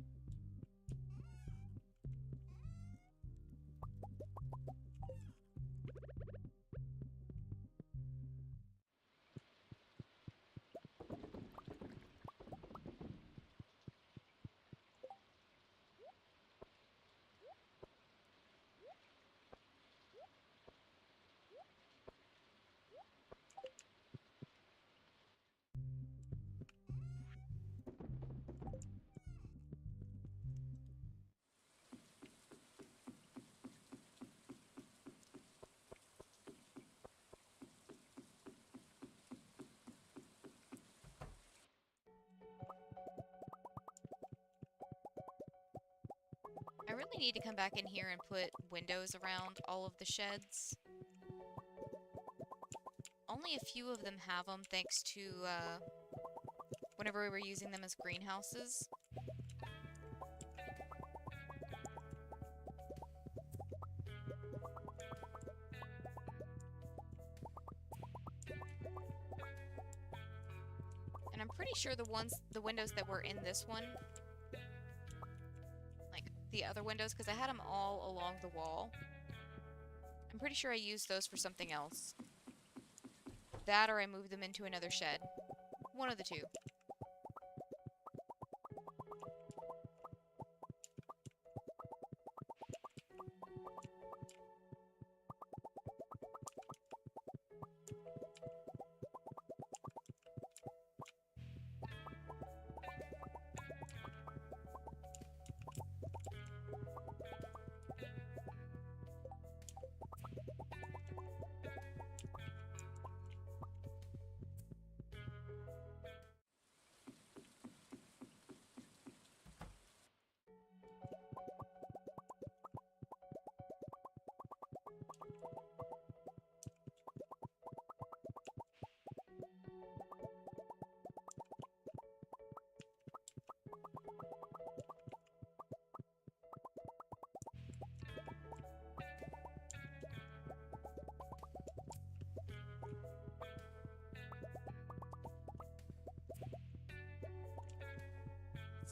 I really need to come back in here and put windows around all of the sheds. Only a few of them have them, thanks to, whenever we were using them as greenhouses. And I'm pretty sure the windows that were in this one, like the other windows, because I had them all along the wall. I'm pretty sure I used those for something else. That or I moved them into another shed. One of the two.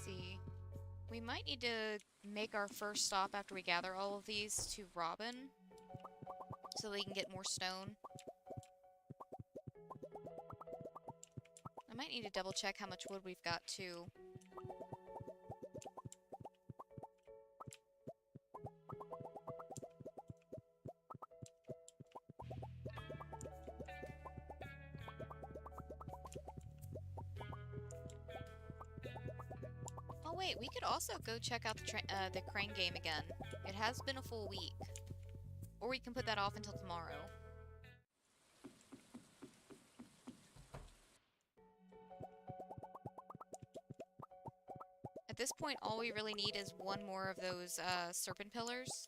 See. We might need to make our first stop after we gather all of these to Robin, so we can get more stone. I might need to double check how much wood we've got too. Oh wait, we could also go check out the crane game again. It has been a full week. Or we can put that off until tomorrow. At this point, all we really need is one more of those serpent pillars.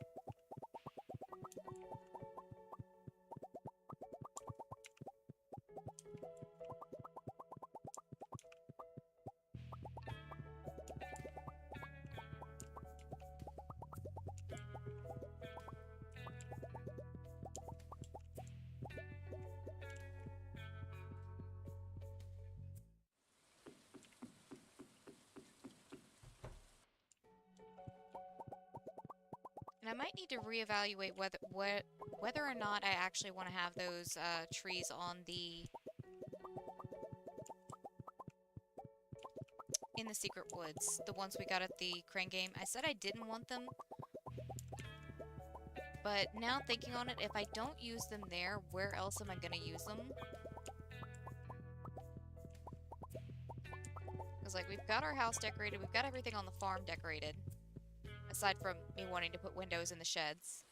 And I might need to reevaluate whether or not I actually want to have those trees on in the secret woods, the ones we got at the crane game. I said I didn't want them, but now thinking on it, if I don't use them there, where else am I going to use them? Because, like, we've got our house decorated, we've got everything on the farm decorated. Aside from me wanting to put windows in the sheds.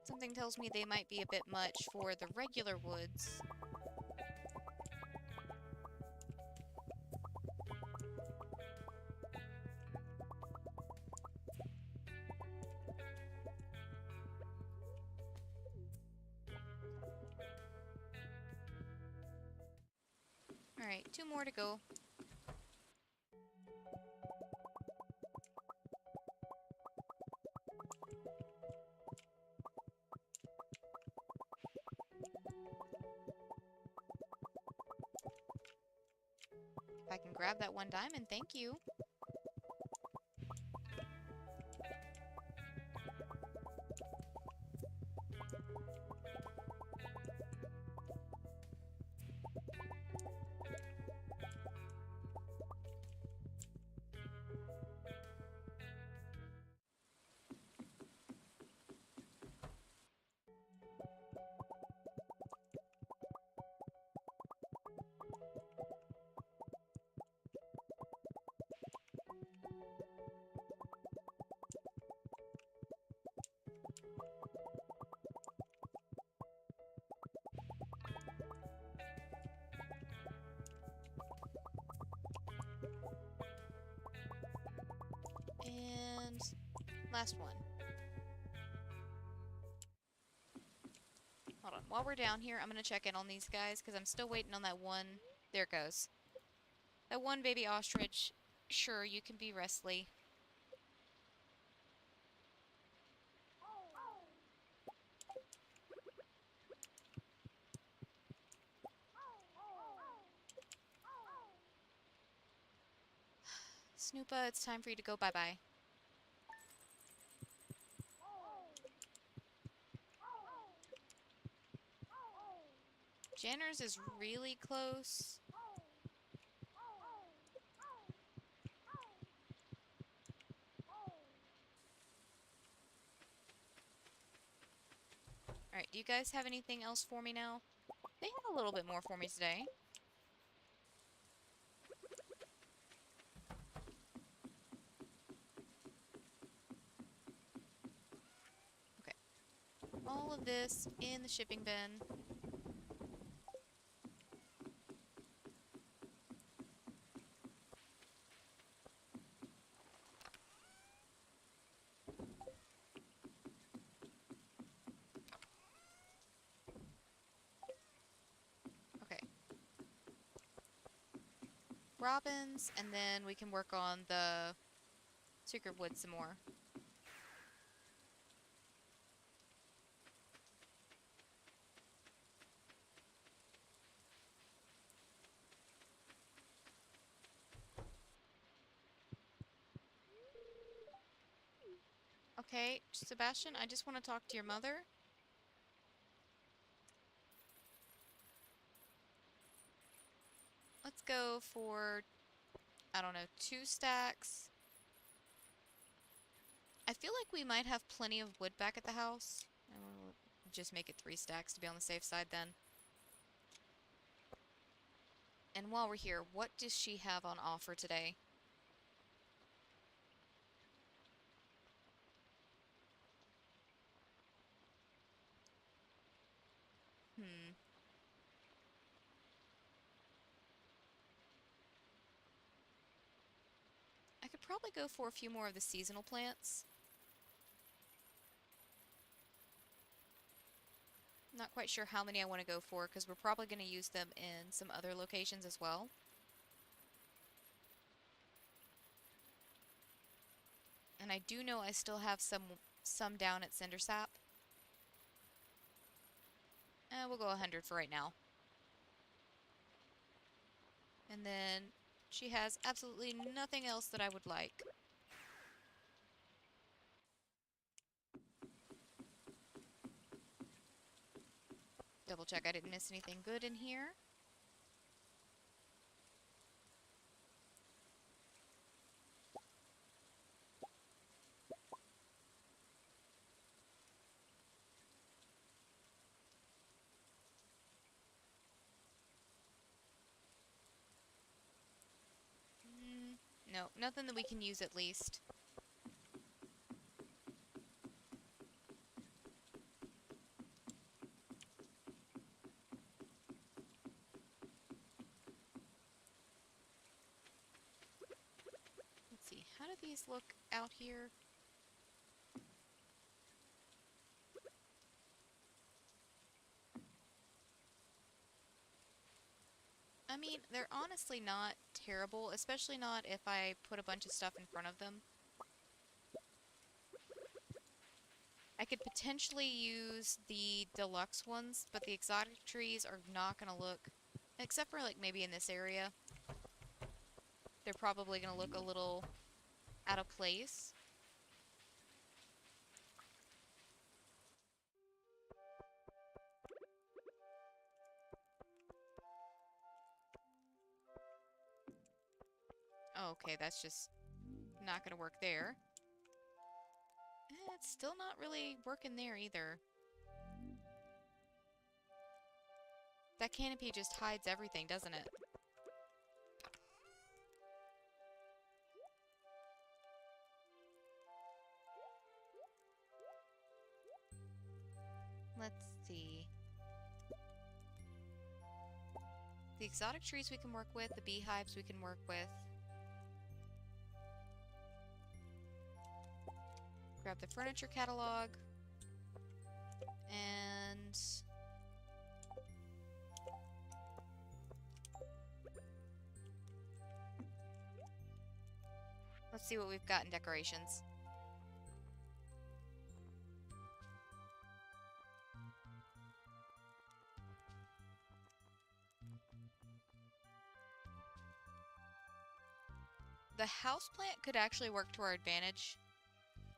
Something tells me they might be a bit much for the regular woods. Alright, 2 more to go. If I can grab that 1 diamond, thank you. And last one. Hold on. While we're down here, I'm going to check in on these guys because I'm still waiting on that one There it goes. That one baby ostrich, sure, you can be restly. Snoopa, it's time for you to go bye-bye. Janner's is really close. Alright, do you guys have anything else for me now? They have a little bit more for me today. Okay. All of this in the shipping bin. Okay. Robins, and then we can work on the secret wood some more. Okay, Sebastian, I just want to talk to your mother. Let's go for, I don't know, 2 stacks. I feel like we might have plenty of wood back at the house. And we'll just make it 3 stacks to be on the safe side then. And while we're here, what does she have on offer today? Hmm. I could probably go for a few more of the seasonal plants. Not quite sure how many I want to go for, because we're probably going to use them in some other locations as well. And I do know I still have some down at Cindersap. We'll go 100 for right now. And then she has absolutely nothing else that I would like. Double check I didn't miss anything good in here. No, nothing that we can use at least. Let's see, how do these look out here? I mean, they're honestly not terrible, especially not if I put a bunch of stuff in front of them. I could potentially use the deluxe ones, but the exotic trees are not going to look, except for like maybe in this area, they're probably going to look a little out of place. Oh, okay, that's just not going to work there. It's still not really working there either. That canopy just hides everything, doesn't it? Let's see. The exotic trees we can work with, the beehives we can work with. Grab the furniture catalog. And Let's see what we've got in decorations. The houseplant could actually work to our advantage,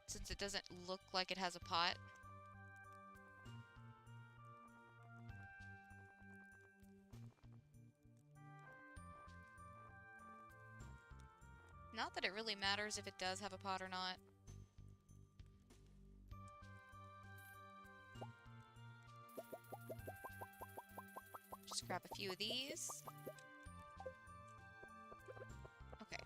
since it doesn't look like it has a pot. Not that it really matters if it does have a pot or not. Just grab a few of these. Okay.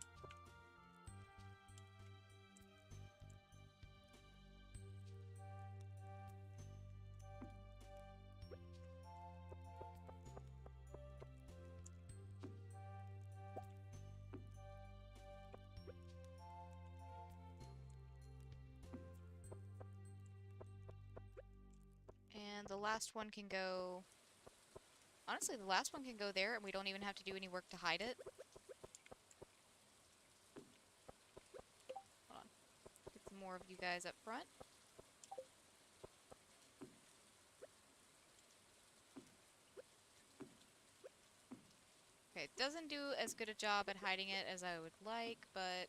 And the last one can go... Honestly, the last one can go there, and we don't even have to do any work to hide it. Hold on. Get some more of you guys up front. Okay, it doesn't do as good a job at hiding it as I would like, but...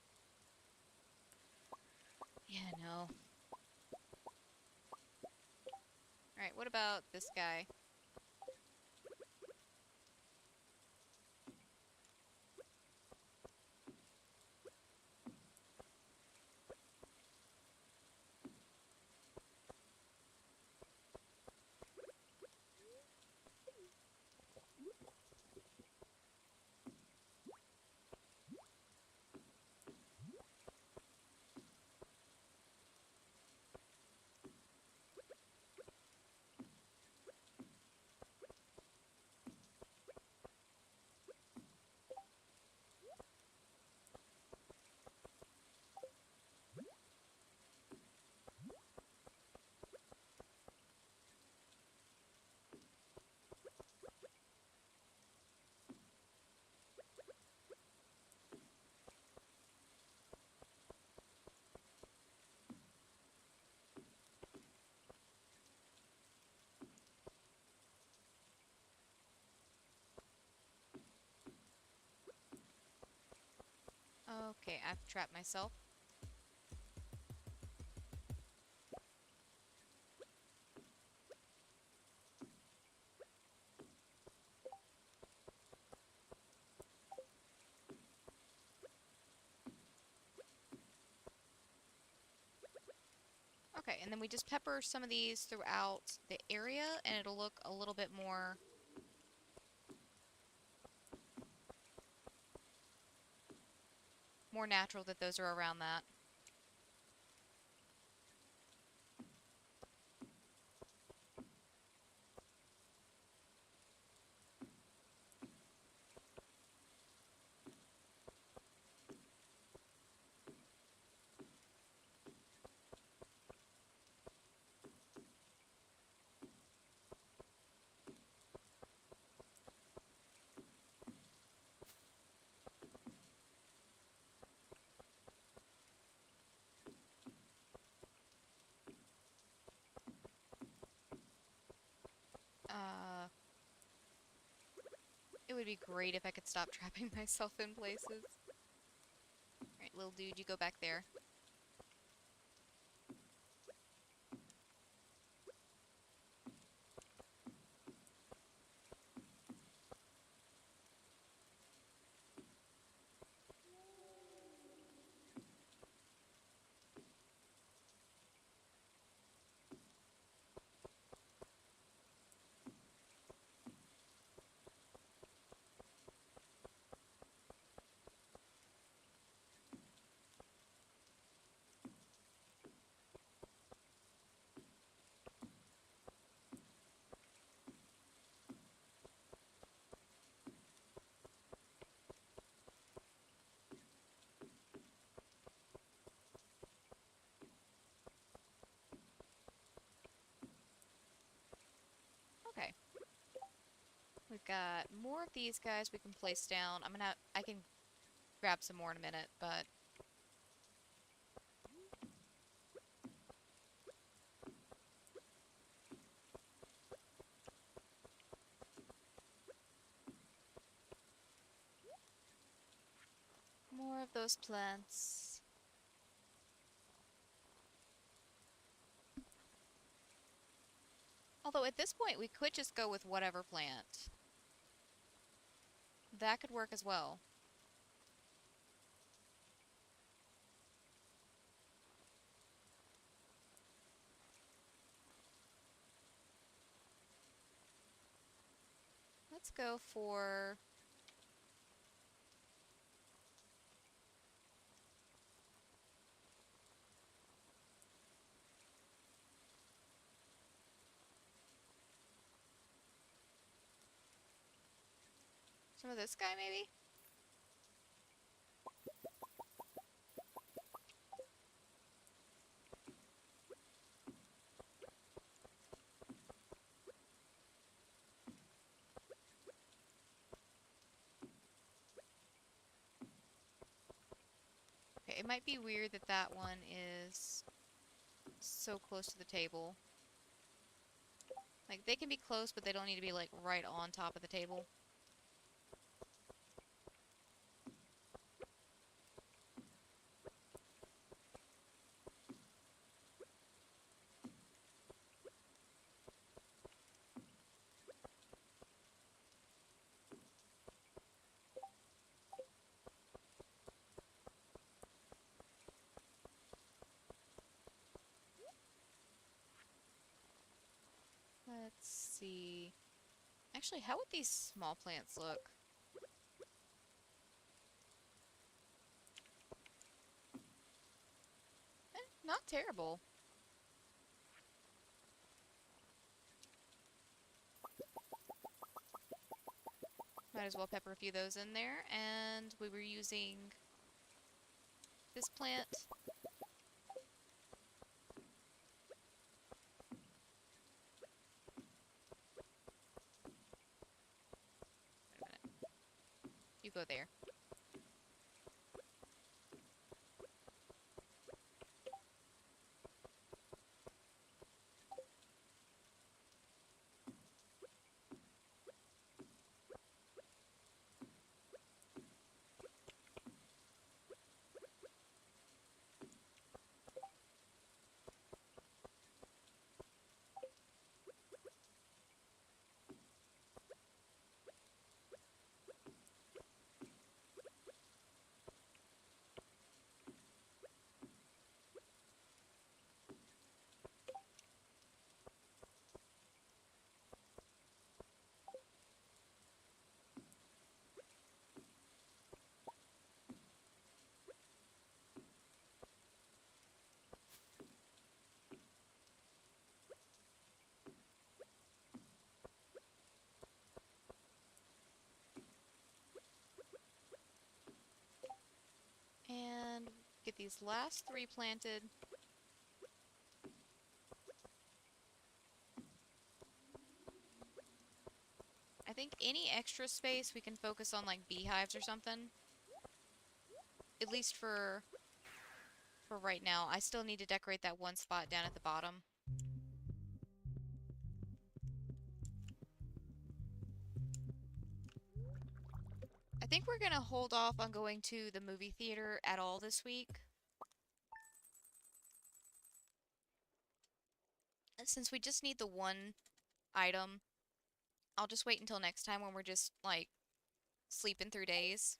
Yeah, no. Alright, what about this guy? Okay, I've trapped myself. Okay, and then we just pepper some of these throughout the area, and it'll look a little bit more natural that those are around that. Uh, it would be great if I could stop trapping myself in places. Alright, little dude, you go back there. Okay. We've got more of these guys we can place down. I can grab some more in a minute, but More of those plants. Although at this point we could just go with whatever plant. That could work as well. Let's go for... some of this guy, maybe? Okay, it might be weird that that one is so close to the table. Like, they can be close, but they don't need to be, like, right on top of the table. Let's see. Actually, how would these small plants look? Not terrible. Might as well pepper a few of those in there. And we were using this plant. Wait a minute. You go there. And get these last three planted. I think any extra space we can focus on like beehives or something. At least for right now. I still need to decorate that one spot down at the bottom. I think we're gonna hold off on going to the movie theater at all this week. Since we just need the one item, I'll just wait until next time when we're just, like, sleeping through days.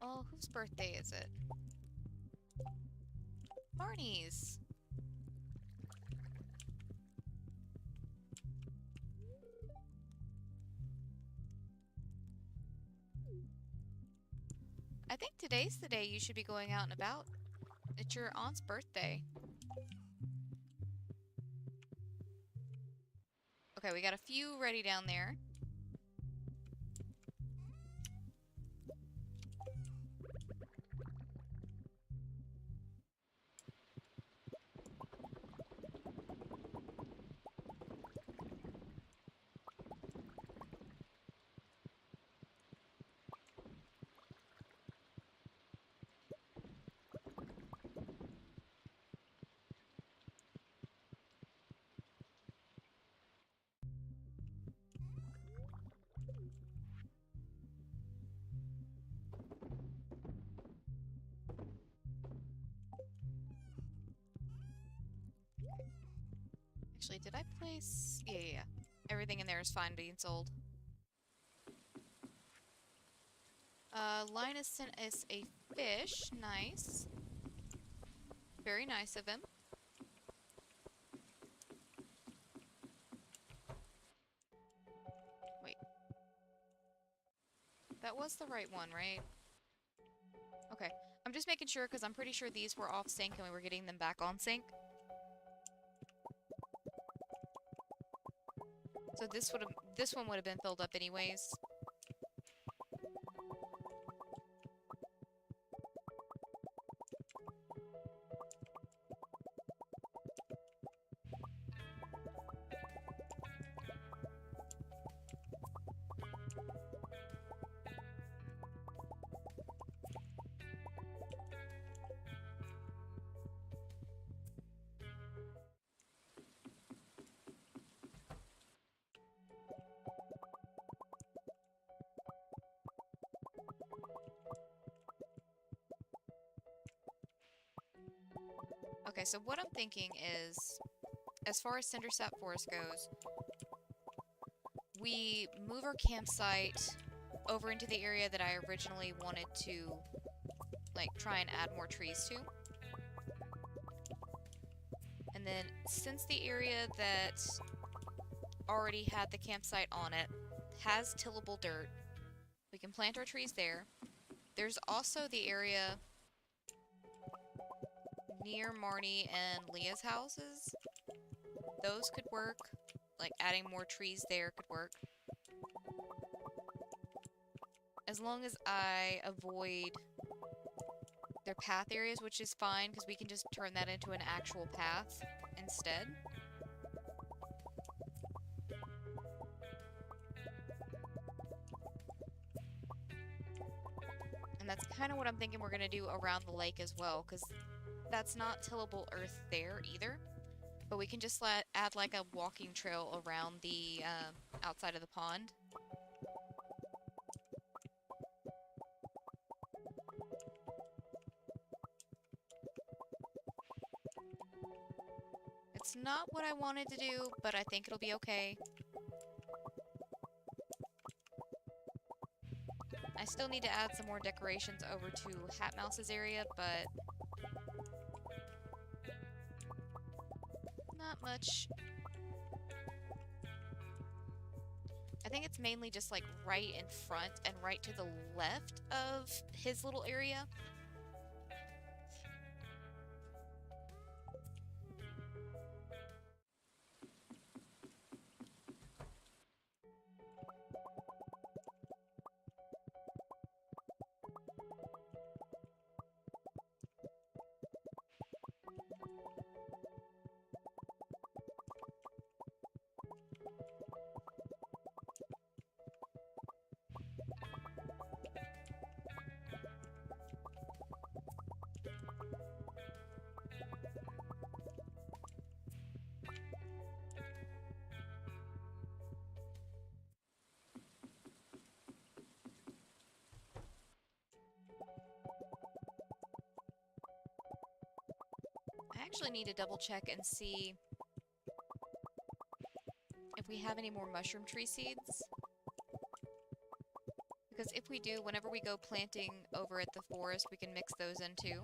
Oh, whose birthday is it? Marnie's. I think today's the day you should be going out and about. It's your aunt's birthday. Okay, we got a few ready down there. Actually, did I place... Yeah. Everything in there is fine being sold. Linus sent us a fish. Nice. Very nice of him. Wait. That was the right one, right? Okay. I'm just making sure because I'm pretty sure these were off sync and we were getting them back on sync. So this one would have been filled up anyways. Okay, so what I'm thinking is, as far as Cindersap Forest goes, we move our campsite over into the area that I originally wanted to, like, try and add more trees to. And then, since the area that already had the campsite on it has tillable dirt, we can plant our trees there. There's also the area near Marnie and Leah's houses. Those could work. Like, adding more trees there could work. As long as I avoid their path areas, which is fine, because we can just turn that into an actual path instead. And that's kind of what I'm thinking we're going to do around the lake as well, because that's not tillable earth there either. But we can just add like a walking trail around the outside of the pond. It's not what I wanted to do, but I think it'll be okay. I still need to add some more decorations over to Hatmouse's area, but not much. I think it's mainly just like right in front and right to the left of his little area. I actually need to double check and see if we have any more mushroom tree seeds. Because if we do, whenever we go planting over at the forest, we can mix those in too.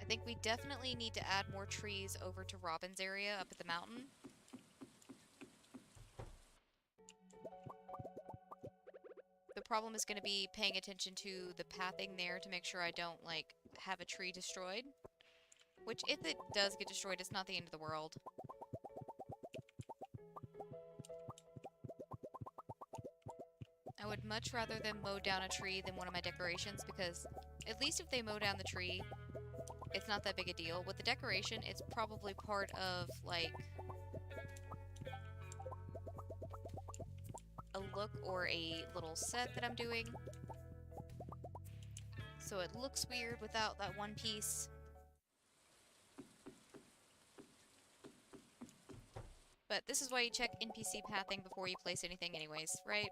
I think we definitely need to add more trees over to Robin's area up at the mountain. The problem is going to be paying attention to the pathing there to make sure I don't, like, have a tree destroyed. Which, if it does get destroyed, it's not the end of the world. I would much rather them mow down a tree than one of my decorations, because at least if they mow down the tree, it's not that big a deal. With the decoration, it's probably part of, like, a look or a little set that I'm doing. So it looks weird without that one piece. But this is why you check NPC pathing before you place anything anyways, right?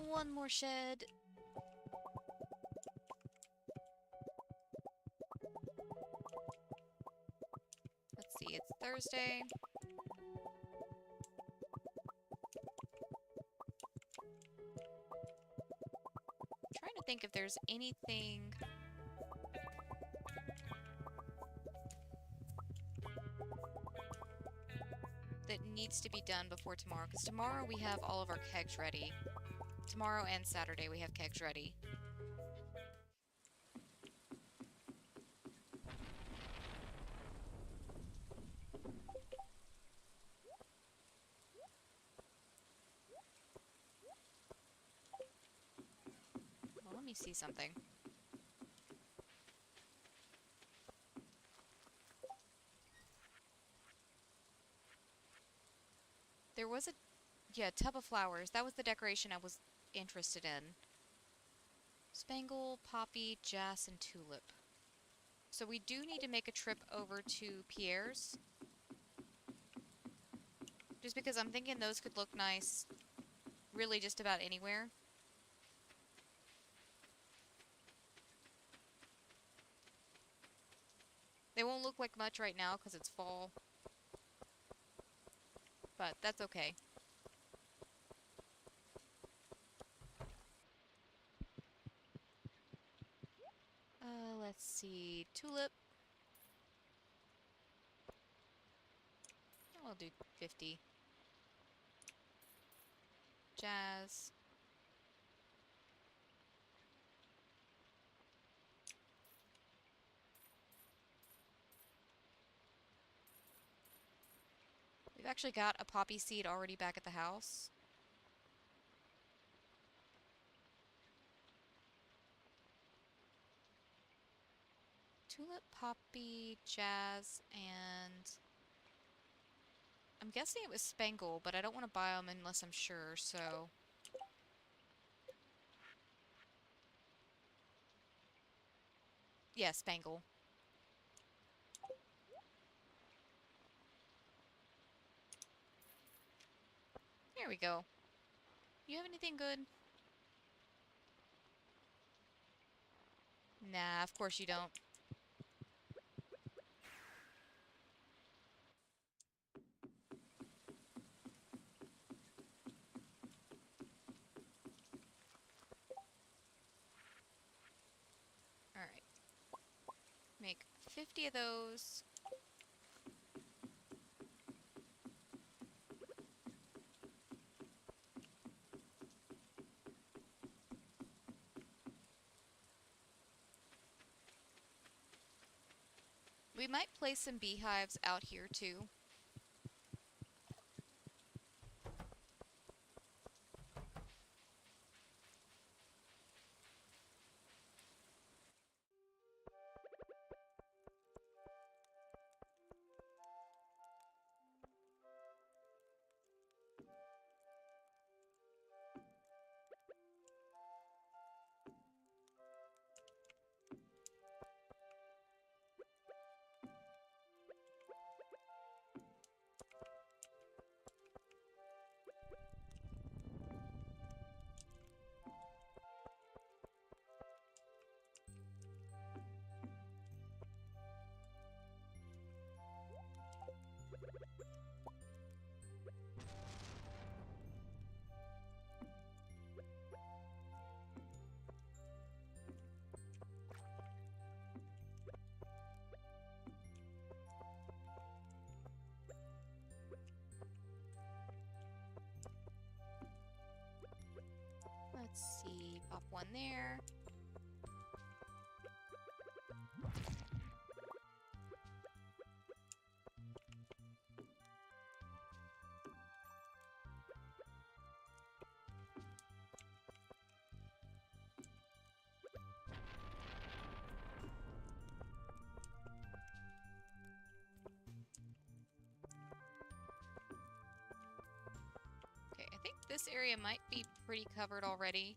One more shed. Let's see, it's Thursday. I'm trying to think if there's anything that needs to be done before tomorrow, because tomorrow we have all of our kegs ready. Tomorrow and Saturday we have kegs ready. Well, let me see something. There was a, yeah, tub of flowers. That was the decoration I was interested in. Spangle, poppy, jas, and tulip. So we do need to make a trip over to Pierre's. Just because I'm thinking those could look nice really just about anywhere. They won't look like much right now because it's fall. But that's okay. Let's see. Tulip. We'll do 50. Jazz. We've actually got a poppy seed already back at the house. Tulip, poppy, jazz, and I'm guessing it was spangle, but I don't want to buy them unless I'm sure, so... Yeah, spangle. Here we go. You have anything good? Nah, of course you don't. Alright. Make 50 of those. We might place some beehives out here too. Let's see, pop one there. Okay, I think this area might be pretty covered already.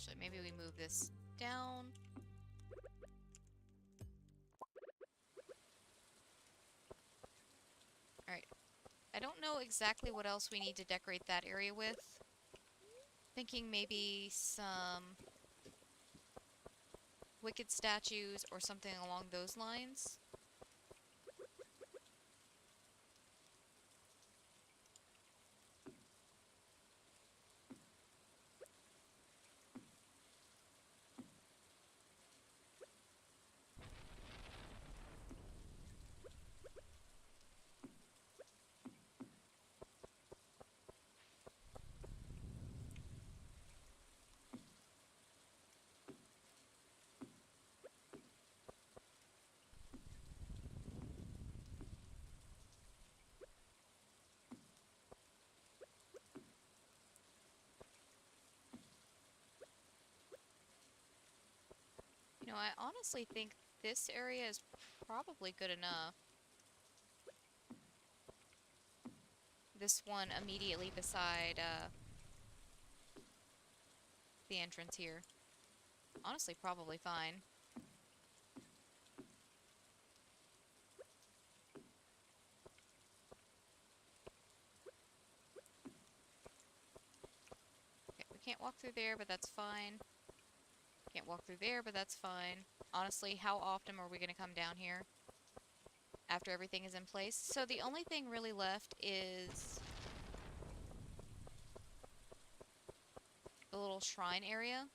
Actually, maybe we move this down. Alright. I don't know exactly what else we need to decorate that area with. Thinking maybe some wicked statues or something along those lines. You know, I honestly think this area is probably good enough. This one immediately beside the entrance here. Honestly, probably fine. Okay, we can't walk through there, but that's fine. Can't walk through there, but that's fine. Honestly, how often are we going to come down here after everything is in place? So the only thing really left is the little shrine area.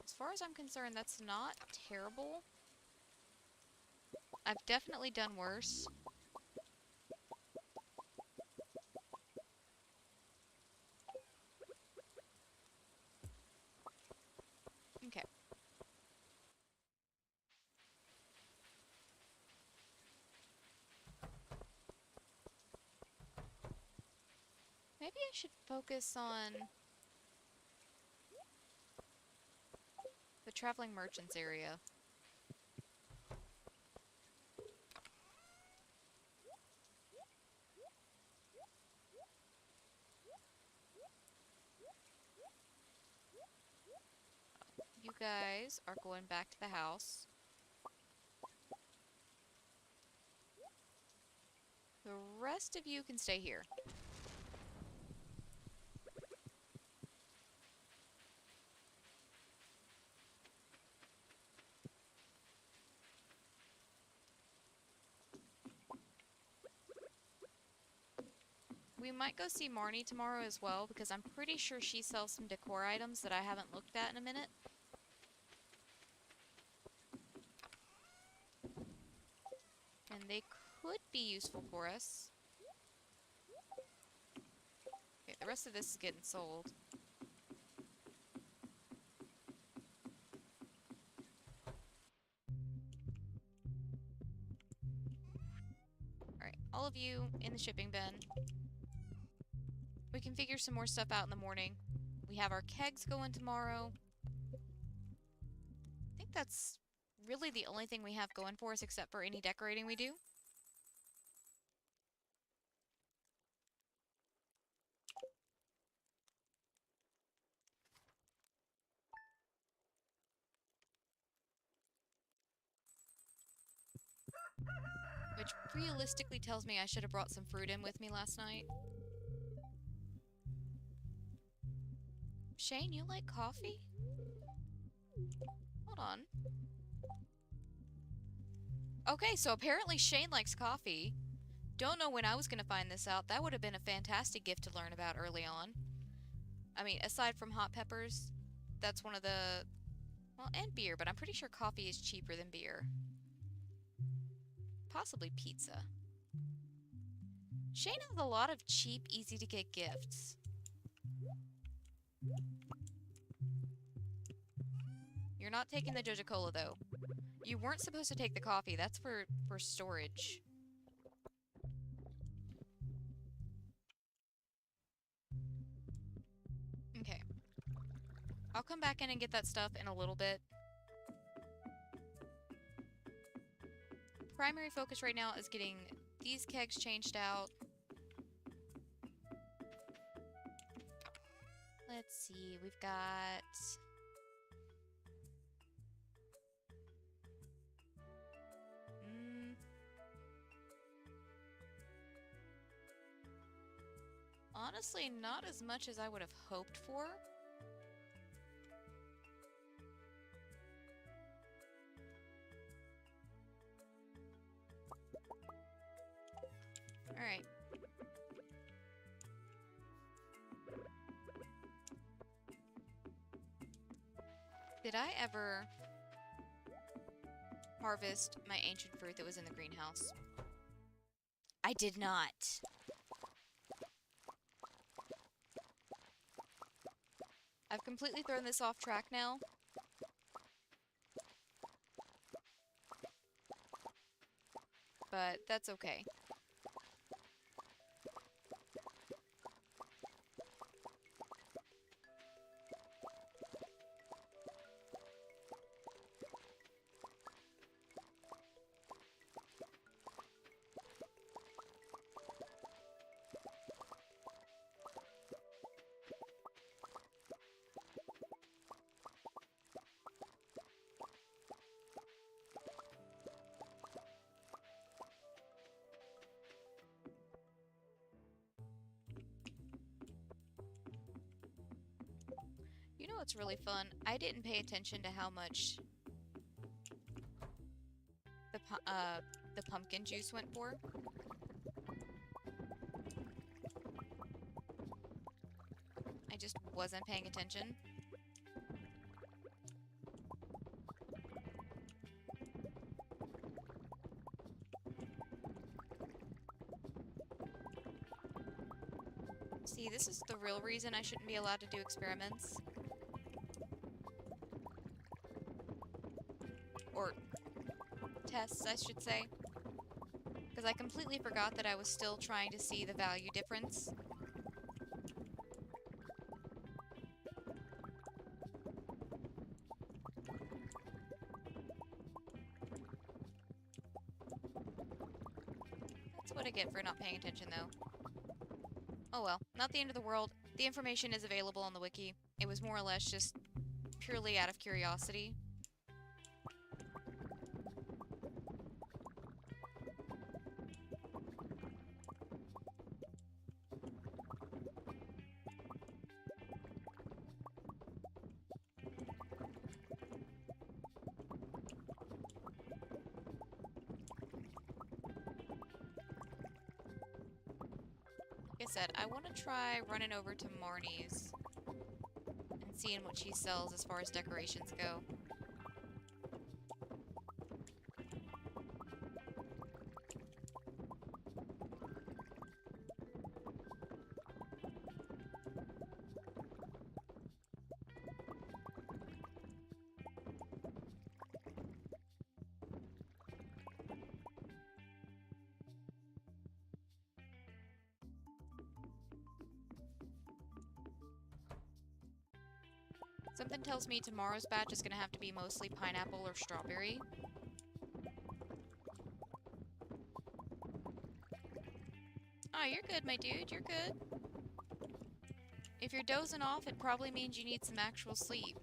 As far as I'm concerned, that's not terrible. I've definitely done worse. Okay. Maybe I should focus on the traveling merchants area. You guys are going back to the house. The rest of you can stay here. We might go see Marnie tomorrow as well, because I'm pretty sure she sells some decor items that I haven't looked at in a minute. And they could be useful for us. Okay, the rest of this is getting sold. Alright, all of you in the shipping bin. We can figure some more stuff out in the morning. We have our kegs going tomorrow. I think that's really the only thing we have going for us, except for any decorating we do. Which realistically tells me I should have brought some fruit in with me last night. Shane, you like coffee? Hold on. Okay, so apparently Shane likes coffee. Don't know when I was going to find this out. That would have been a fantastic gift to learn about early on. I mean, aside from hot peppers, that's one of the... Well, and beer, but I'm pretty sure coffee is cheaper than beer. Possibly pizza. Shane has a lot of cheap, easy-to-get gifts. You're not taking the Joja Cola, though. You weren't supposed to take the coffee. That's for storage. Okay. I'll come back in and get that stuff in a little bit. primary focus right now is getting these kegs changed out. Let's see, we've got... honestly, not as much as I would have hoped for. Alright. Did I ever harvest my ancient fruit that was in the greenhouse? I did not. I've completely thrown this off track now. But that's okay. You know what's really fun? I didn't pay attention to how much the pumpkin juice went for. I just wasn't paying attention. See, this is the real reason I shouldn't be allowed to do experiments. Or tests, I should say. Because I completely forgot that I was still trying to see the value difference. That's what I get for not paying attention, though. Oh well, not the end of the world. The information is available on the wiki. It was more or less just purely out of curiosity. Like I said, I want to try running over to Marnie's and seeing what she sells as far as decorations go. Something tells me tomorrow's batch is going to have to be mostly pineapple or strawberry. Ah, you're good, my dude. You're good. If you're dozing off, it probably means you need some actual sleep.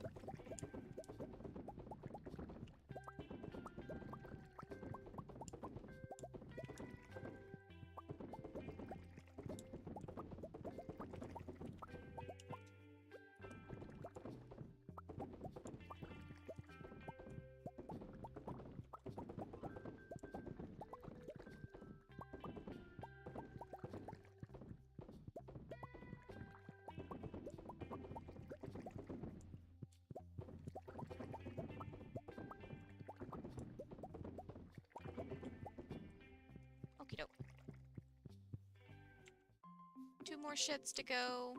Okie doke. 2 more shits to go.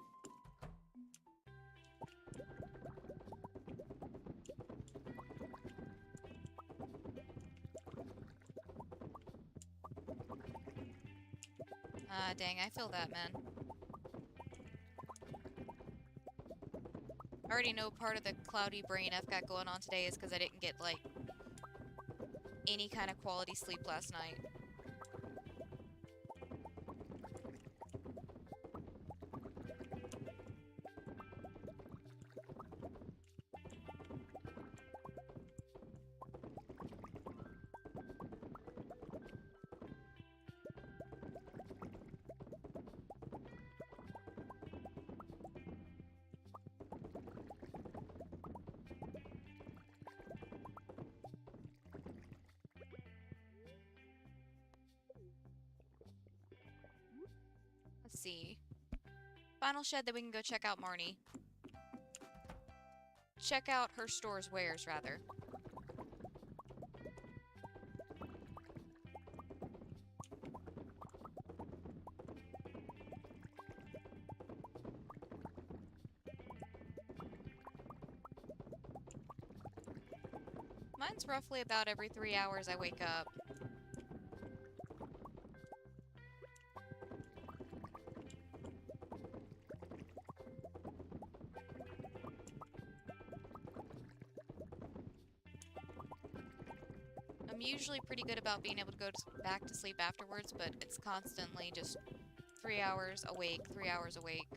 Ah, dang, I feel that, man. I already know part of the cloudy brain I've got going on today is because I didn't get, like, any kind of quality sleep last night. Let's see. Final shed that we can go check out Marnie. Check out her store's wares, rather. Mine's roughly about every 3 hours I wake up. I'm usually pretty good about being able to go back to sleep afterwards, but it's constantly just 3 hours awake, 3 hours awake.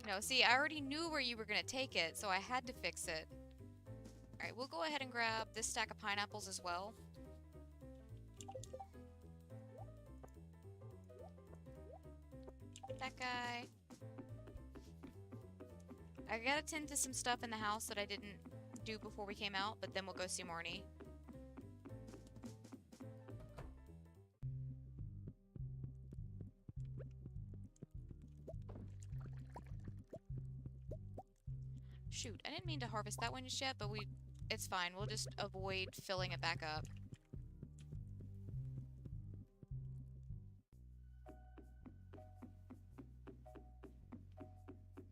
No, see, I already knew where you were gonna take it, so I had to fix it. Alright, we'll go ahead and grab this stack of pineapples as well. That guy. I gotta tend to some stuff in the house that I didn't do before we came out, but then we'll go see Marnie. Shoot, I didn't mean to harvest that one just yet, but it's fine. We'll just avoid filling it back up.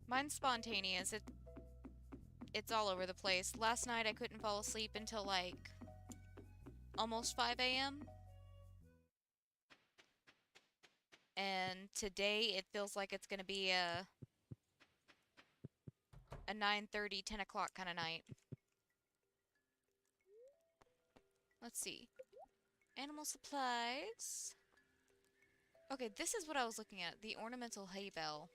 Mine's spontaneous. It's all over the place. Last night I couldn't fall asleep until like almost 5 a.m. And today it feels like it's gonna be a 9:30, 10 o'clock kind of night. Let's see. Animal supplies. Okay, this is what I was looking at. The ornamental hay bell.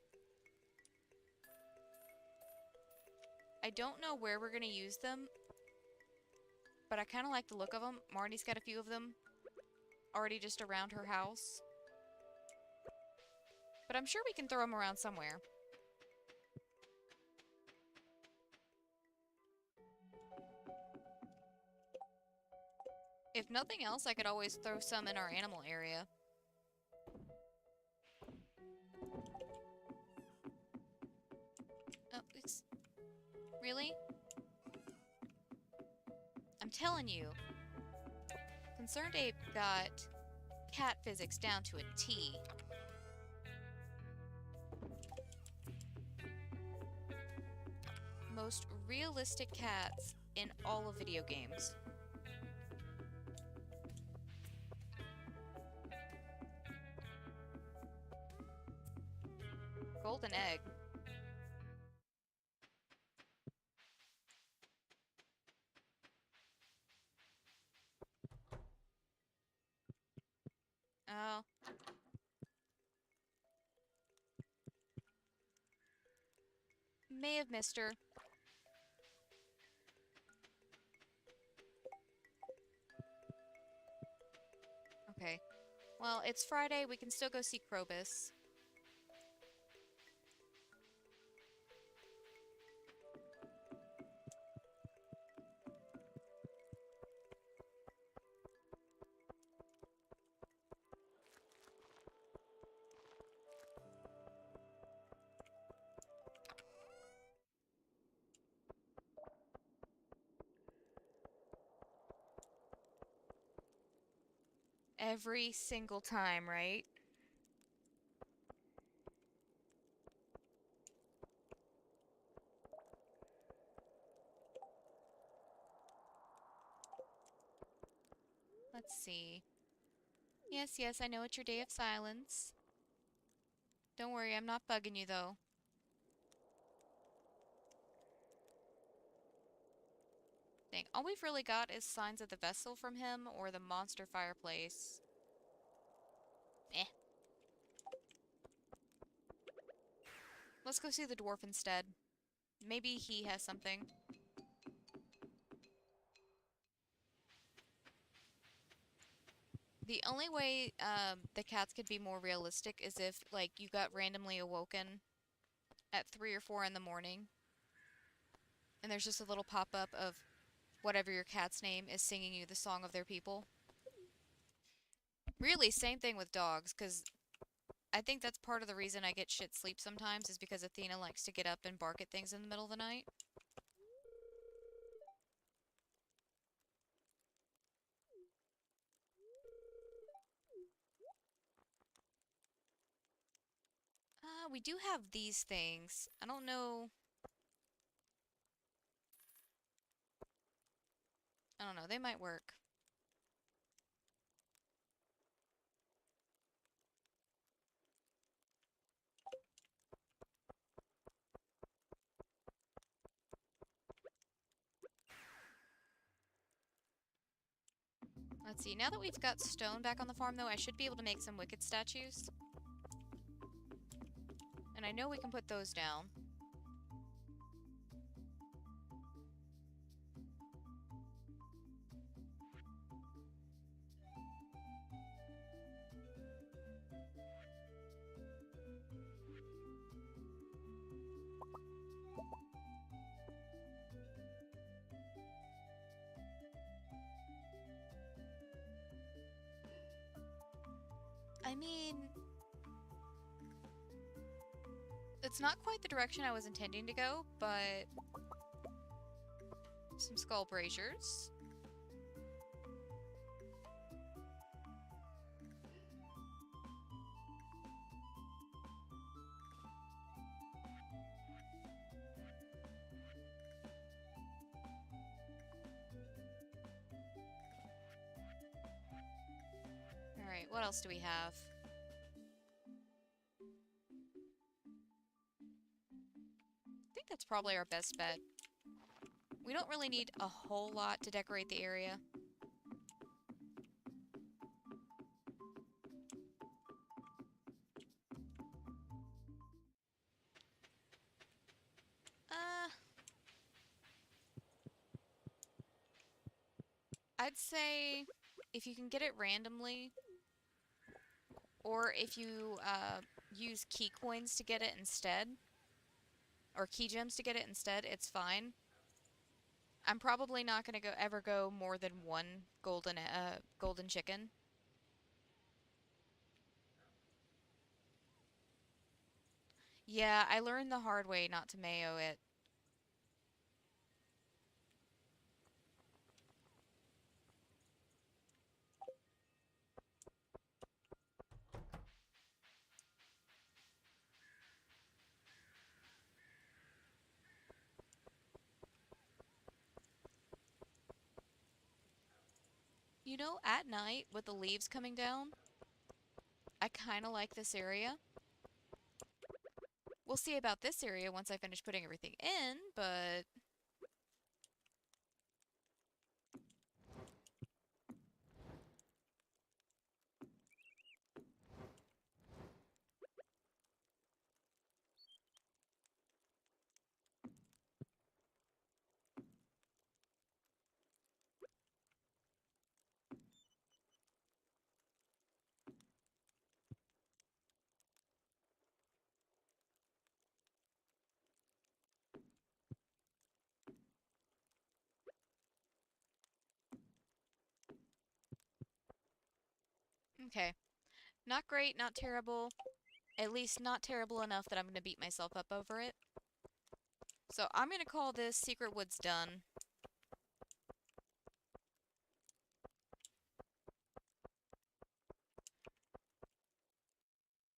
I don't know where we're going to use them, but I kind of like the look of them. Marnie's got a few of them already just around her house. But I'm sure we can throw them around somewhere. If nothing else, I could always throw some in our animal area. Oh, it's... Really? I'm telling you. Concerned Ape got cat physics down to a T. Most realistic cats in all of video games. Golden egg. Oh. May have missed her. Okay. Well, it's Friday. We can still go see Krobus. Every single time, right? see. Yes, yes, I know it's your day of silence. Don't worry, I'm not bugging you, though. Dang, all we've really got is signs of the vessel from him or the monster fireplace. Eh. Let's go see the dwarf instead. Maybe he has something. The only way the cats could be more realistic is if, like, you got randomly awoken at 3 or 4 in the morning, and there's just a little pop-up of whatever your cat's name is singing you the song of their people. Really, same thing with dogs, because I think that's part of the reason I get shit sleep sometimes is because Athena likes to get up and bark at things in the middle of the night. We do have these things. I don't know. I don't know. They might work. Let's see. Now that we've got stone back on the farm, though, I should be able to make some wicked statues. And I know we can put those down. I mean, it's not quite the direction I was intending to go, but some skull braziers. Alright, what else do we have? I think that's probably our best bet. We don't really need a whole lot to decorate the area. I'd say if you can get it randomly, or if you use key coins to get it instead, or key gems to get it instead, it's fine. I'm probably not gonna ever go more than one golden chicken. Yeah, I learned the hard way not to mayo it. You know, at night with the leaves coming down, I kind of like this area. We'll see about this area once I finish putting everything in, but okay. Not great, not terrible. At least not terrible enough that I'm going to beat myself up over it. So I'm going to call this Secret Woods done.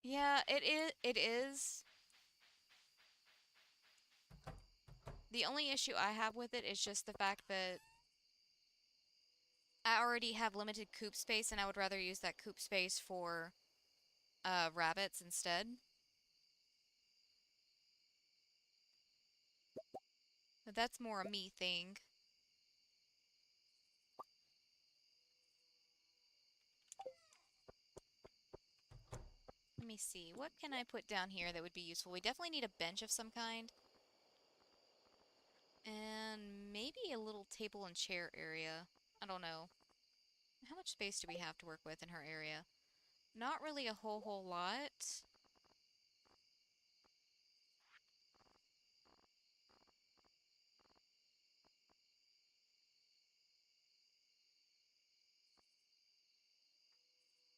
Yeah, it is. The only issue I have with it is just the fact that I already have limited coop space, and I would rather use that coop space for rabbits instead. But that's more a me thing. Let me see. What can I put down here that would be useful? We definitely need a bench of some kind. And maybe a little table and chair area. I don't know. How much space do we have to work with in her area? Not really a whole lot.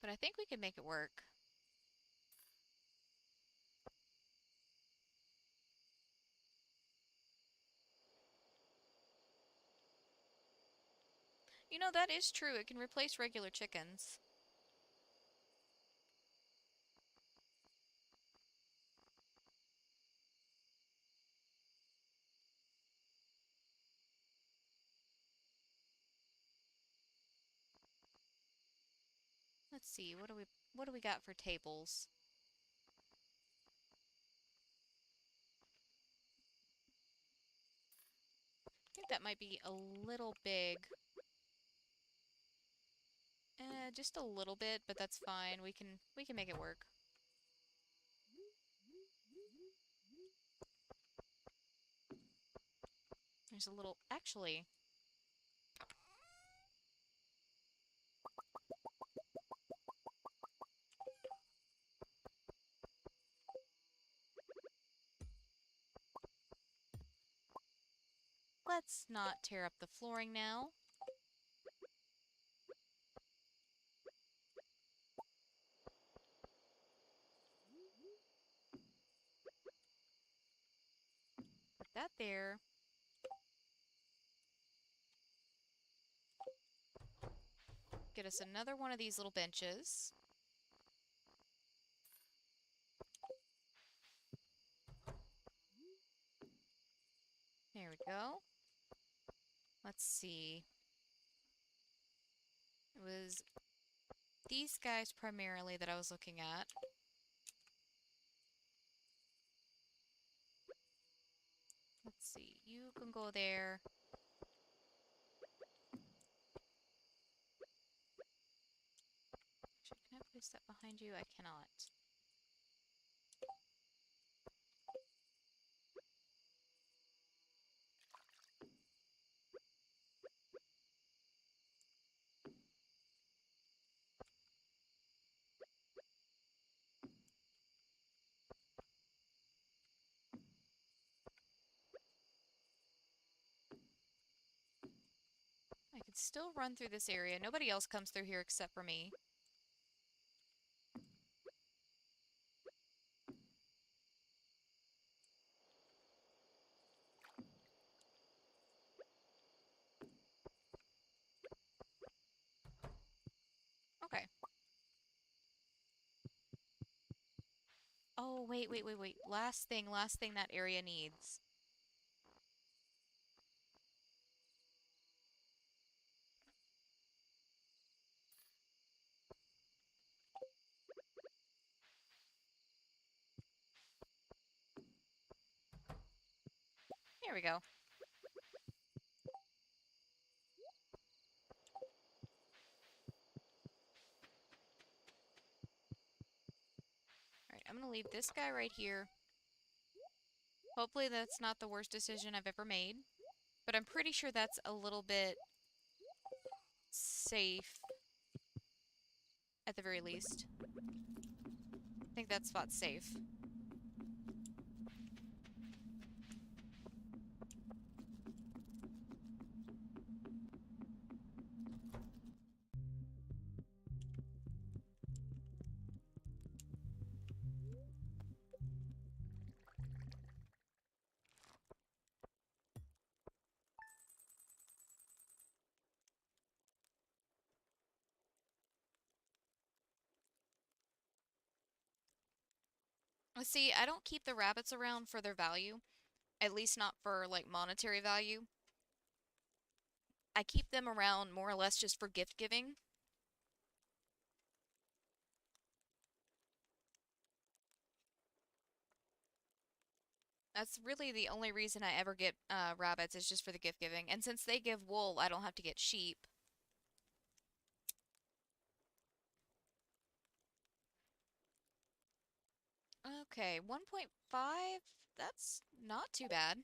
But I think we can make it work. You know, that is true. It can replace regular chickens. Let's see. What do we got for tables? I think that might be a little big. Just a little bit, but that's fine. We can make it work. There's a little actually. Let's not tear up the flooring now. Put that there. Get us another one of these little benches. There we go. Let's see. It was these guys primarily that I was looking at. Let's see. You can go there. Actually, can I place that behind you? I cannot. I could still run through this area. Nobody else comes through here except for me. Okay. Oh, wait. Last thing that area needs. Here we go. Alright, I'm gonna leave this guy right here. Hopefully that's not the worst decision I've ever made. But I'm pretty sure that's a little bit safe, at the very least. I think that spot's safe. See, I don't keep the rabbits around for their value. At least not for, like, monetary value. I keep them around more or less just for gift giving. That's really the only reason I ever get rabbits is just for the gift giving. And since they give wool, I don't have to get sheep. Okay, 1.5. That's not too bad.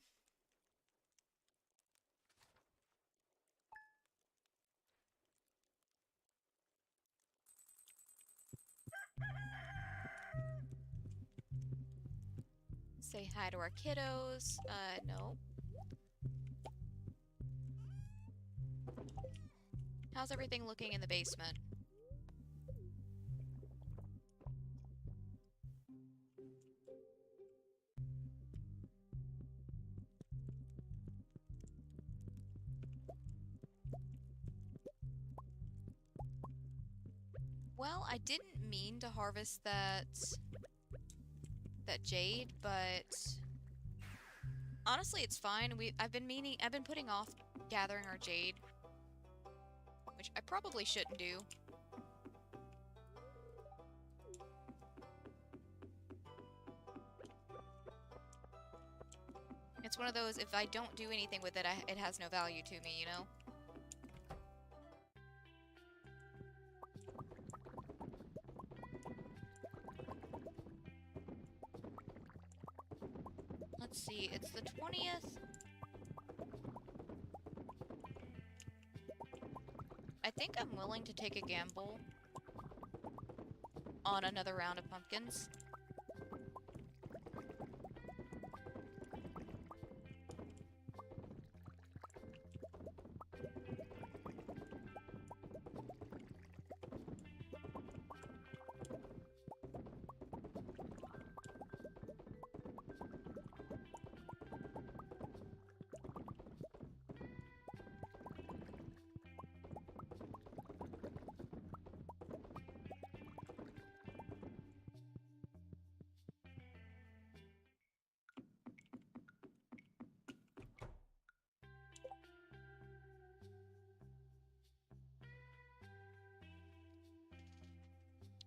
Say hi to our kiddos. No. How's everything looking in the basement? Well, I didn't mean to harvest that jade, but honestly, it's fine. I've been putting off gathering our jade, which I probably shouldn't do. It's one of those, if I don't do anything with it, it has no value to me, you know? Let's see, it's the 20th. I think I'm willing to take a gamble on another round of pumpkins.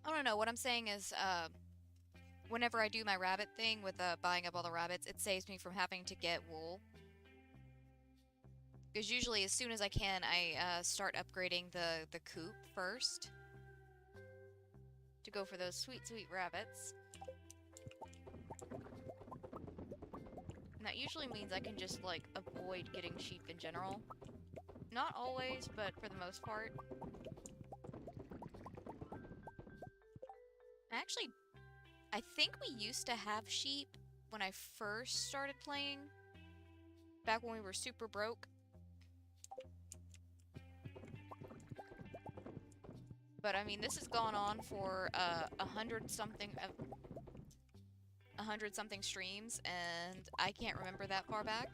I don't know, what I'm saying is, whenever I do my rabbit thing with buying up all the rabbits, it saves me from having to get wool. Because usually as soon as I can, I start upgrading the coop first. To go for those sweet, sweet rabbits. And that usually means I can just, like, avoid getting sheep in general. Not always, but for the most part. Actually, I think we used to have sheep when I first started playing. Back when we were super broke. But I mean, this has gone on for 100-something streams, and I can't remember that far back.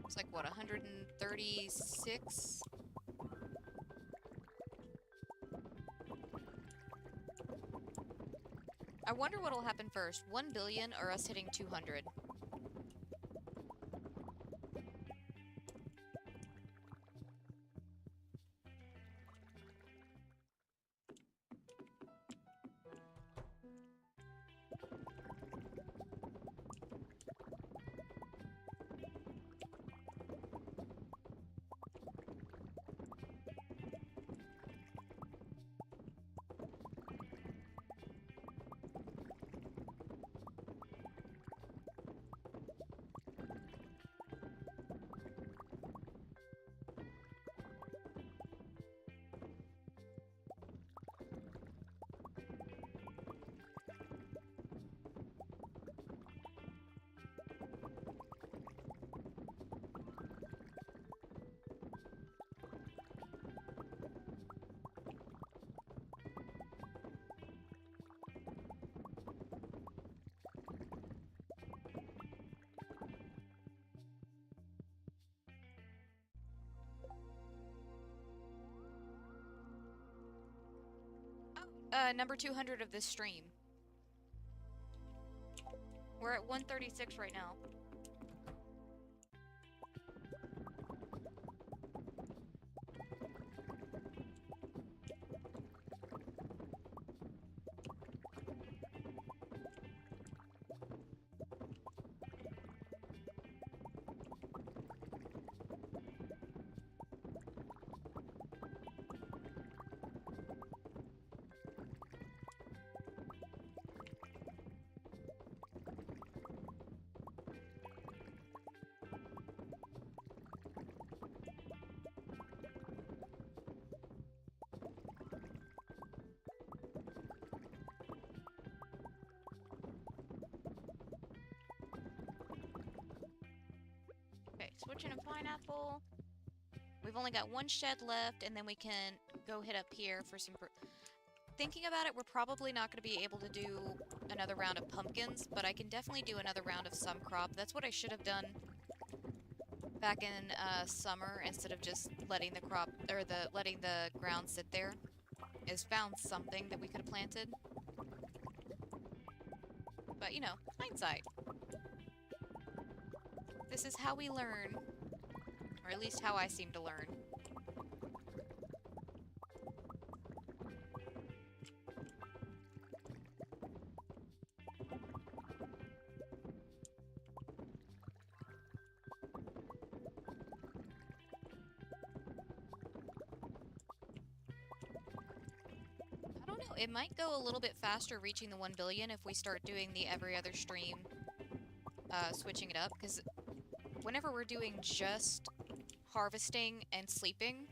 It's like, what, 136? I wonder what'll happen first, 1 billion or us hitting 200. Number 200 of this stream. We're at 136 right now. Okay, switching to pineapple. We've only got one shed left, and then we can go hit up here for some... Thinking about it, we're probably not going to be able to do another round of pumpkins, but I can definitely do another round of some crop. That's what I should have done back in summer, instead of just letting the crop, or letting the ground sit there, is found something that we could have planted. But, you know, hindsight. This is how we learn. Or at least how I seem to learn. I don't know, it might go a little bit faster reaching the 1 billion if we start doing the every other stream, switching it up, because whenever we're doing just harvesting and sleeping,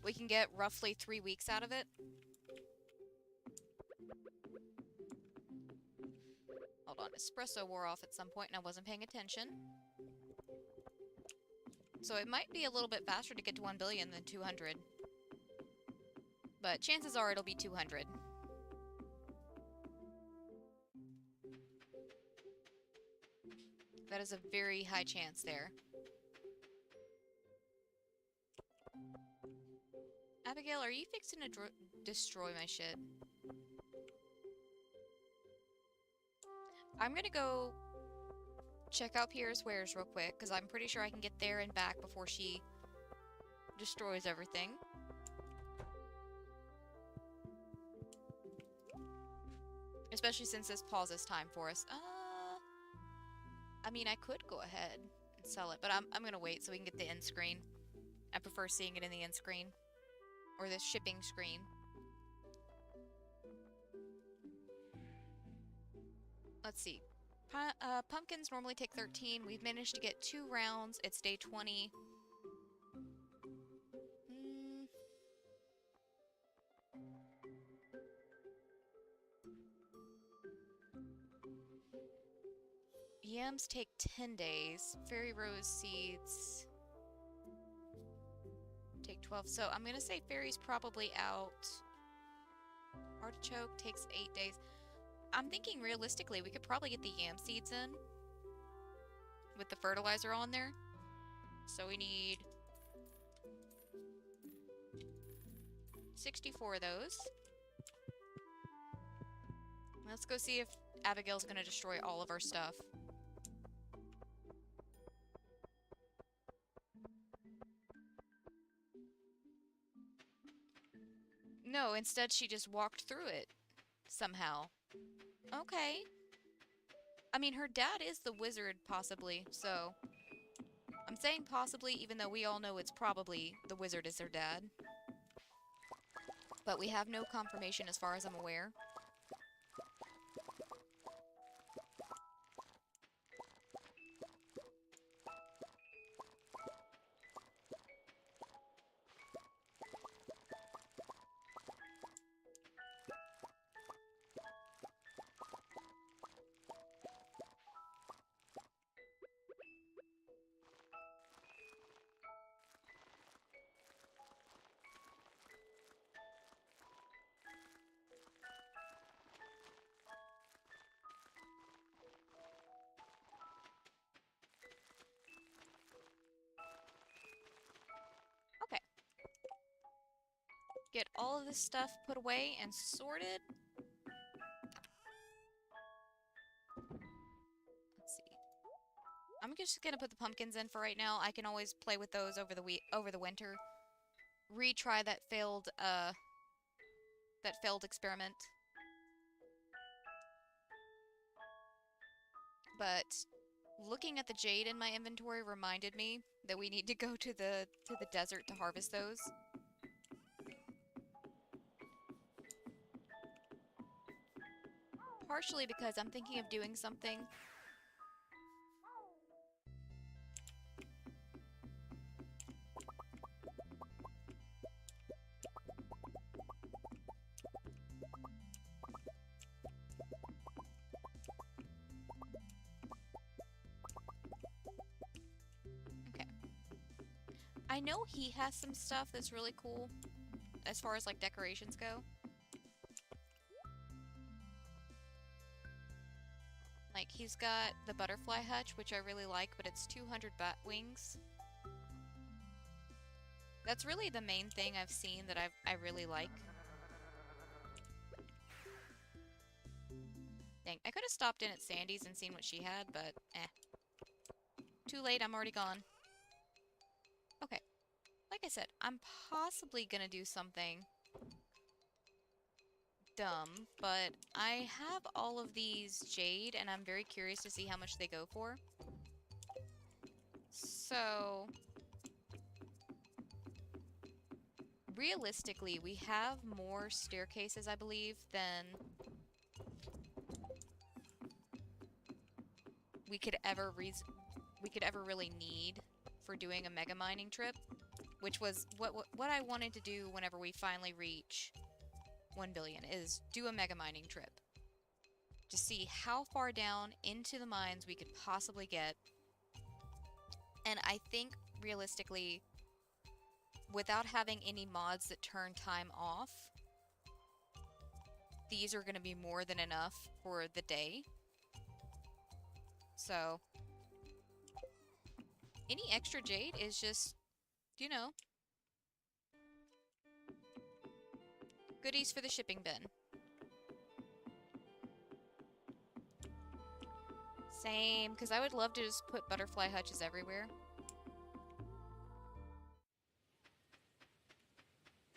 we can get roughly 3 weeks out of it. Hold on, espresso wore off at some point and I wasn't paying attention. So it might be a little bit faster to get to 1 billion than 200. But chances are it'll be 200. That is a very high chance there. Abigail, are you fixing to destroy my shit? I'm gonna go check out Pierre's wares real quick, because I'm pretty sure I can get there and back before she destroys everything. Especially since this pauses time for us. I mean, I could go ahead and sell it, but I'm gonna wait so we can get the end screen. I prefer seeing it in the end screen. Or the shipping screen. Let's see. Pumpkins normally take 13. We've managed to get 2 rounds. It's day 20. Yams take 10 days. Fairy rose seeds take 12. So I'm gonna say fairy's probably out. Artichoke takes 8 days. I'm thinking realistically we could probably get the yam seeds in with the fertilizer on there. So we need 64 of those. Let's go see if Abigail's gonna destroy all of our stuff. No, instead she just walked through it somehow. Okay. I mean, her dad is the wizard, possibly, so... I'm saying possibly, even though we all know it's probably the wizard is their dad. But we have no confirmation as far as I'm aware. Get all of this stuff put away and sorted. Let's see. I'm just gonna put the pumpkins in for right now. I can always play with those over the winter. Retry that failed experiment. But looking at the jade in my inventory reminded me that we need to go to the desert to harvest those. Partially because I'm thinking of doing something. Okay. I know he has some stuff that's really cool as far as like decorations go. Like, he's got the butterfly hutch, which I really like, but it's 200 bat wings. That's really the main thing I've seen that I really like. Dang, I could have stopped in at Sandy's and seen what she had, but eh. Too late, I'm already gone. Okay, like I said, I'm possibly gonna do something dumb, but I have all of these jade, and I'm very curious to see how much they go for. So, realistically, we have more staircases, I believe, than we could ever really need for doing a mega mining trip, which was what I wanted to do whenever we finally reach 1 billion, is do a mega mining trip to see how far down into the mines we could possibly get. And I think realistically, without having any mods that turn time off, these are going to be more than enough for the day. So any extra jade is just, you know, goodies for the shipping bin. Same, because I would love to just put butterfly hutches everywhere.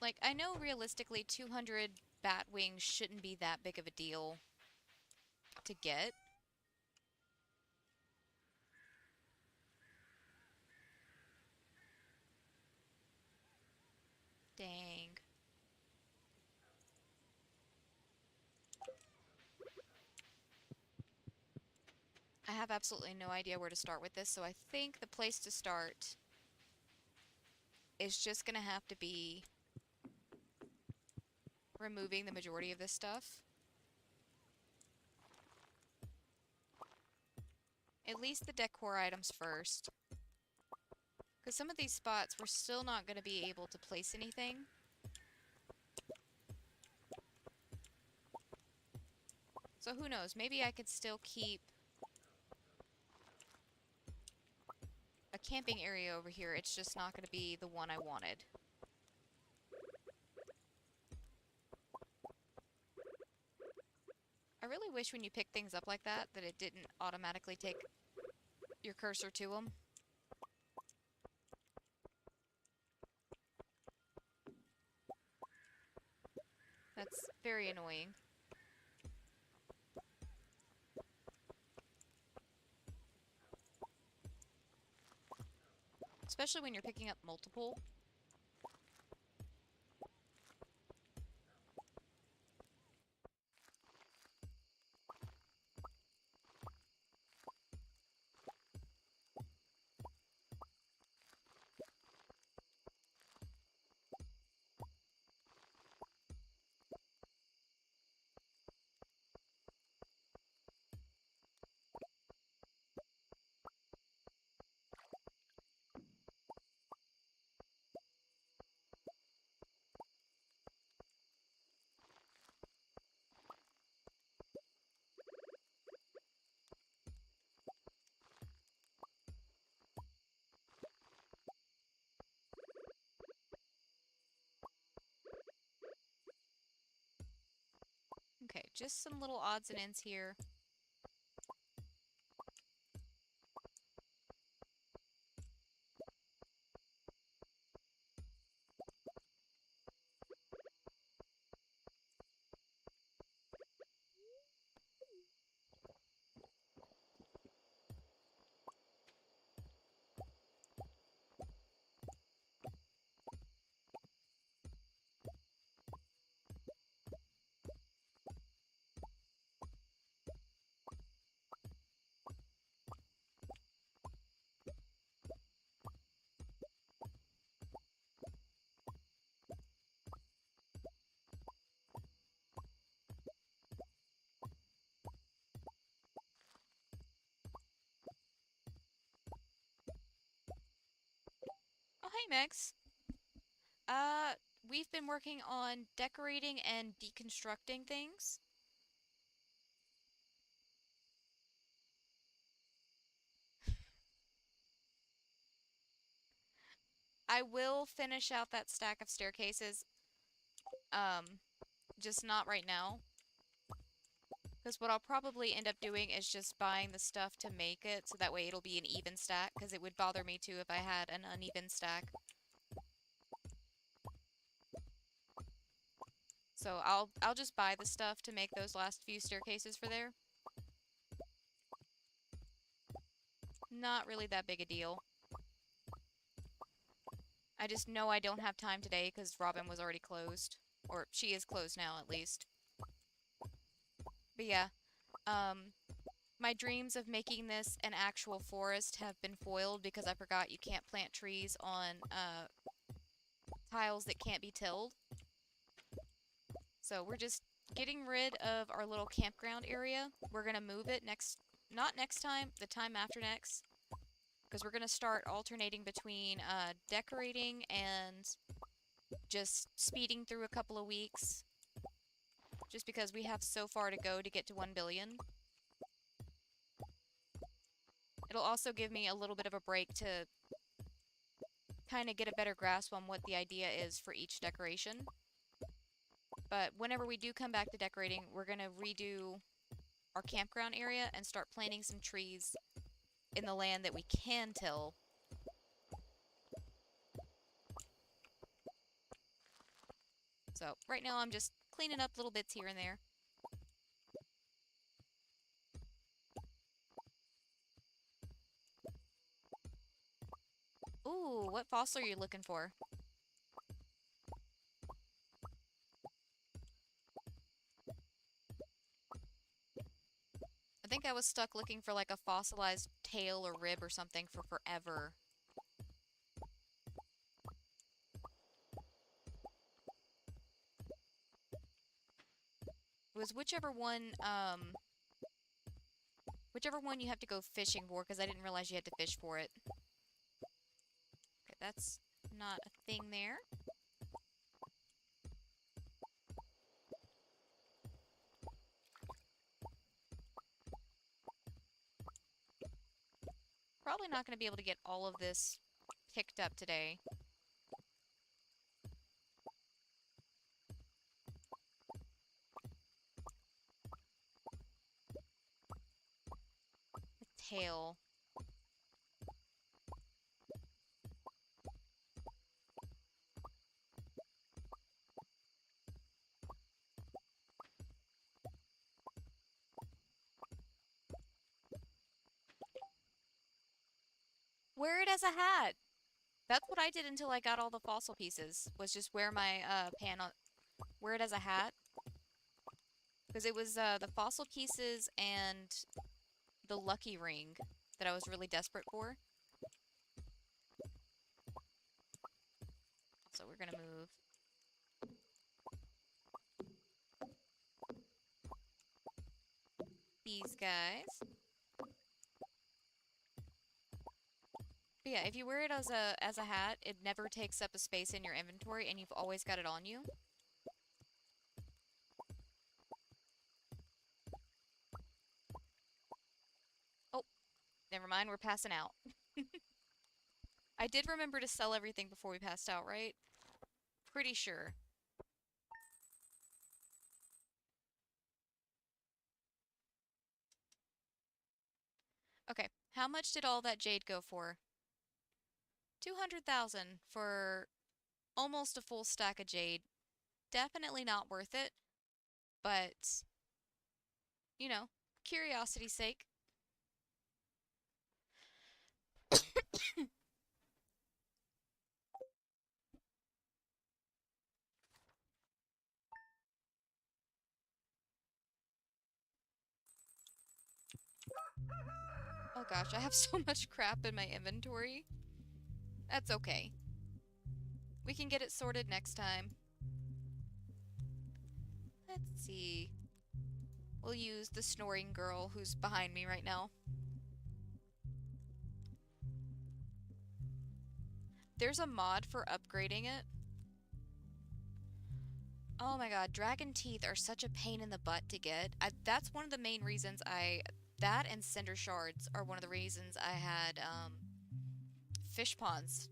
Like, I know realistically 200 bat wings shouldn't be that big of a deal to get. Dang. I have absolutely no idea where to start with this, so I think the place to start is just gonna have to be removing the majority of this stuff. At least the decor items first. Because some of these spots we're still not going to be able to place anything. So who knows, maybe I could still keep a camping area over here. It's just not going to be the one I wanted. I really wish when you pick things up like that, that it didn't automatically take your cursor to them. That's very annoying. Especially when you're picking up multiple. just some little odds and ends here. Oh, hey, Megs. Uh, we've been working on decorating and deconstructing things. I will finish out that stack of staircases, um, just not right now. Because what I'll probably end up doing is just buying the stuff to make it, so that way it'll be an even stack, because it would bother me too if I had an uneven stack. So I'll just buy the stuff to make those last few staircases for there. Not really that big a deal. I just know I don't have time today because Robin was already closed. Or she is closed now, at least. But yeah, um, my dreams of making this an actual forest have been foiled because I forgot you can't plant trees on tiles that can't be tilled. So we're just getting rid of our little campground area. We're going to move it not next time, the time after next. Because we're going to start alternating between decorating and just speeding through a couple of weeks. Just because we have so far to go to get to 1 billion. It'll also give me a little bit of a break to kind of get a better grasp on what the idea is for each decoration. But whenever we do come back to decorating, we're going to redo our campground area and start planting some trees in the land that we can till. So right now I'm just cleaning up little bits here and there. Ooh, what fossil are you looking for? I think I was stuck looking for like a fossilized tail or rib or something for forever. It was whichever one you have to go fishing for, because I didn't realize you had to fish for it. Okay, that's not a thing there. Probably not going to be able to get all of this picked up today. The tail. Wear it as a hat! That's what I did until I got all the fossil pieces, was just wear my wear it as a hat. Because it was the fossil pieces and the lucky ring that I was really desperate for. So we're gonna move these guys. But yeah, if you wear it as a hat, it never takes up a space in your inventory and you've always got it on you. Oh, never mind, we're passing out. I did remember to sell everything before we passed out, right? Pretty sure. How much did all that jade go for? 200,000 for almost a full stack of jade. Definitely not worth it, but, you know, curiosity's sake. Oh gosh, I have so much crap in my inventory. That's okay. We can get it sorted next time. Let's see. We'll use the snoring girl who's behind me right now. There's a mod for upgrading it. Oh my god, dragon teeth are such a pain in the butt to get. That's one of the main reasons that and cinder shards are one of the reasons I had, fish ponds.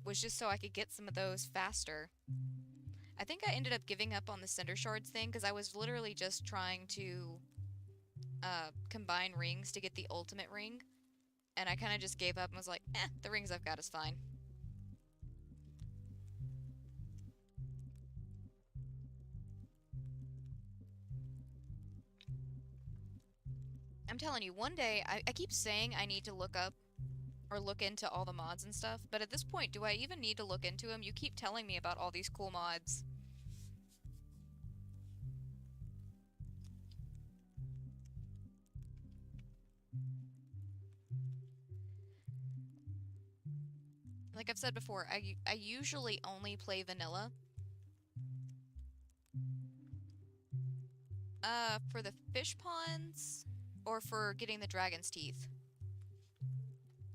Was just so I could get some of those faster. I think I ended up giving up on the cinder shards thing because I was literally just trying to, combine rings to get the ultimate ring. And I kind of just gave up and was like, the rings I've got is fine. I'm telling you, one day, I keep saying I need to look up or look into all the mods and stuff, but at this point, do I even need to look into them? You keep telling me about all these cool mods. Like I've said before, I usually only play vanilla. For the fish ponds or for getting the dragon's teeth.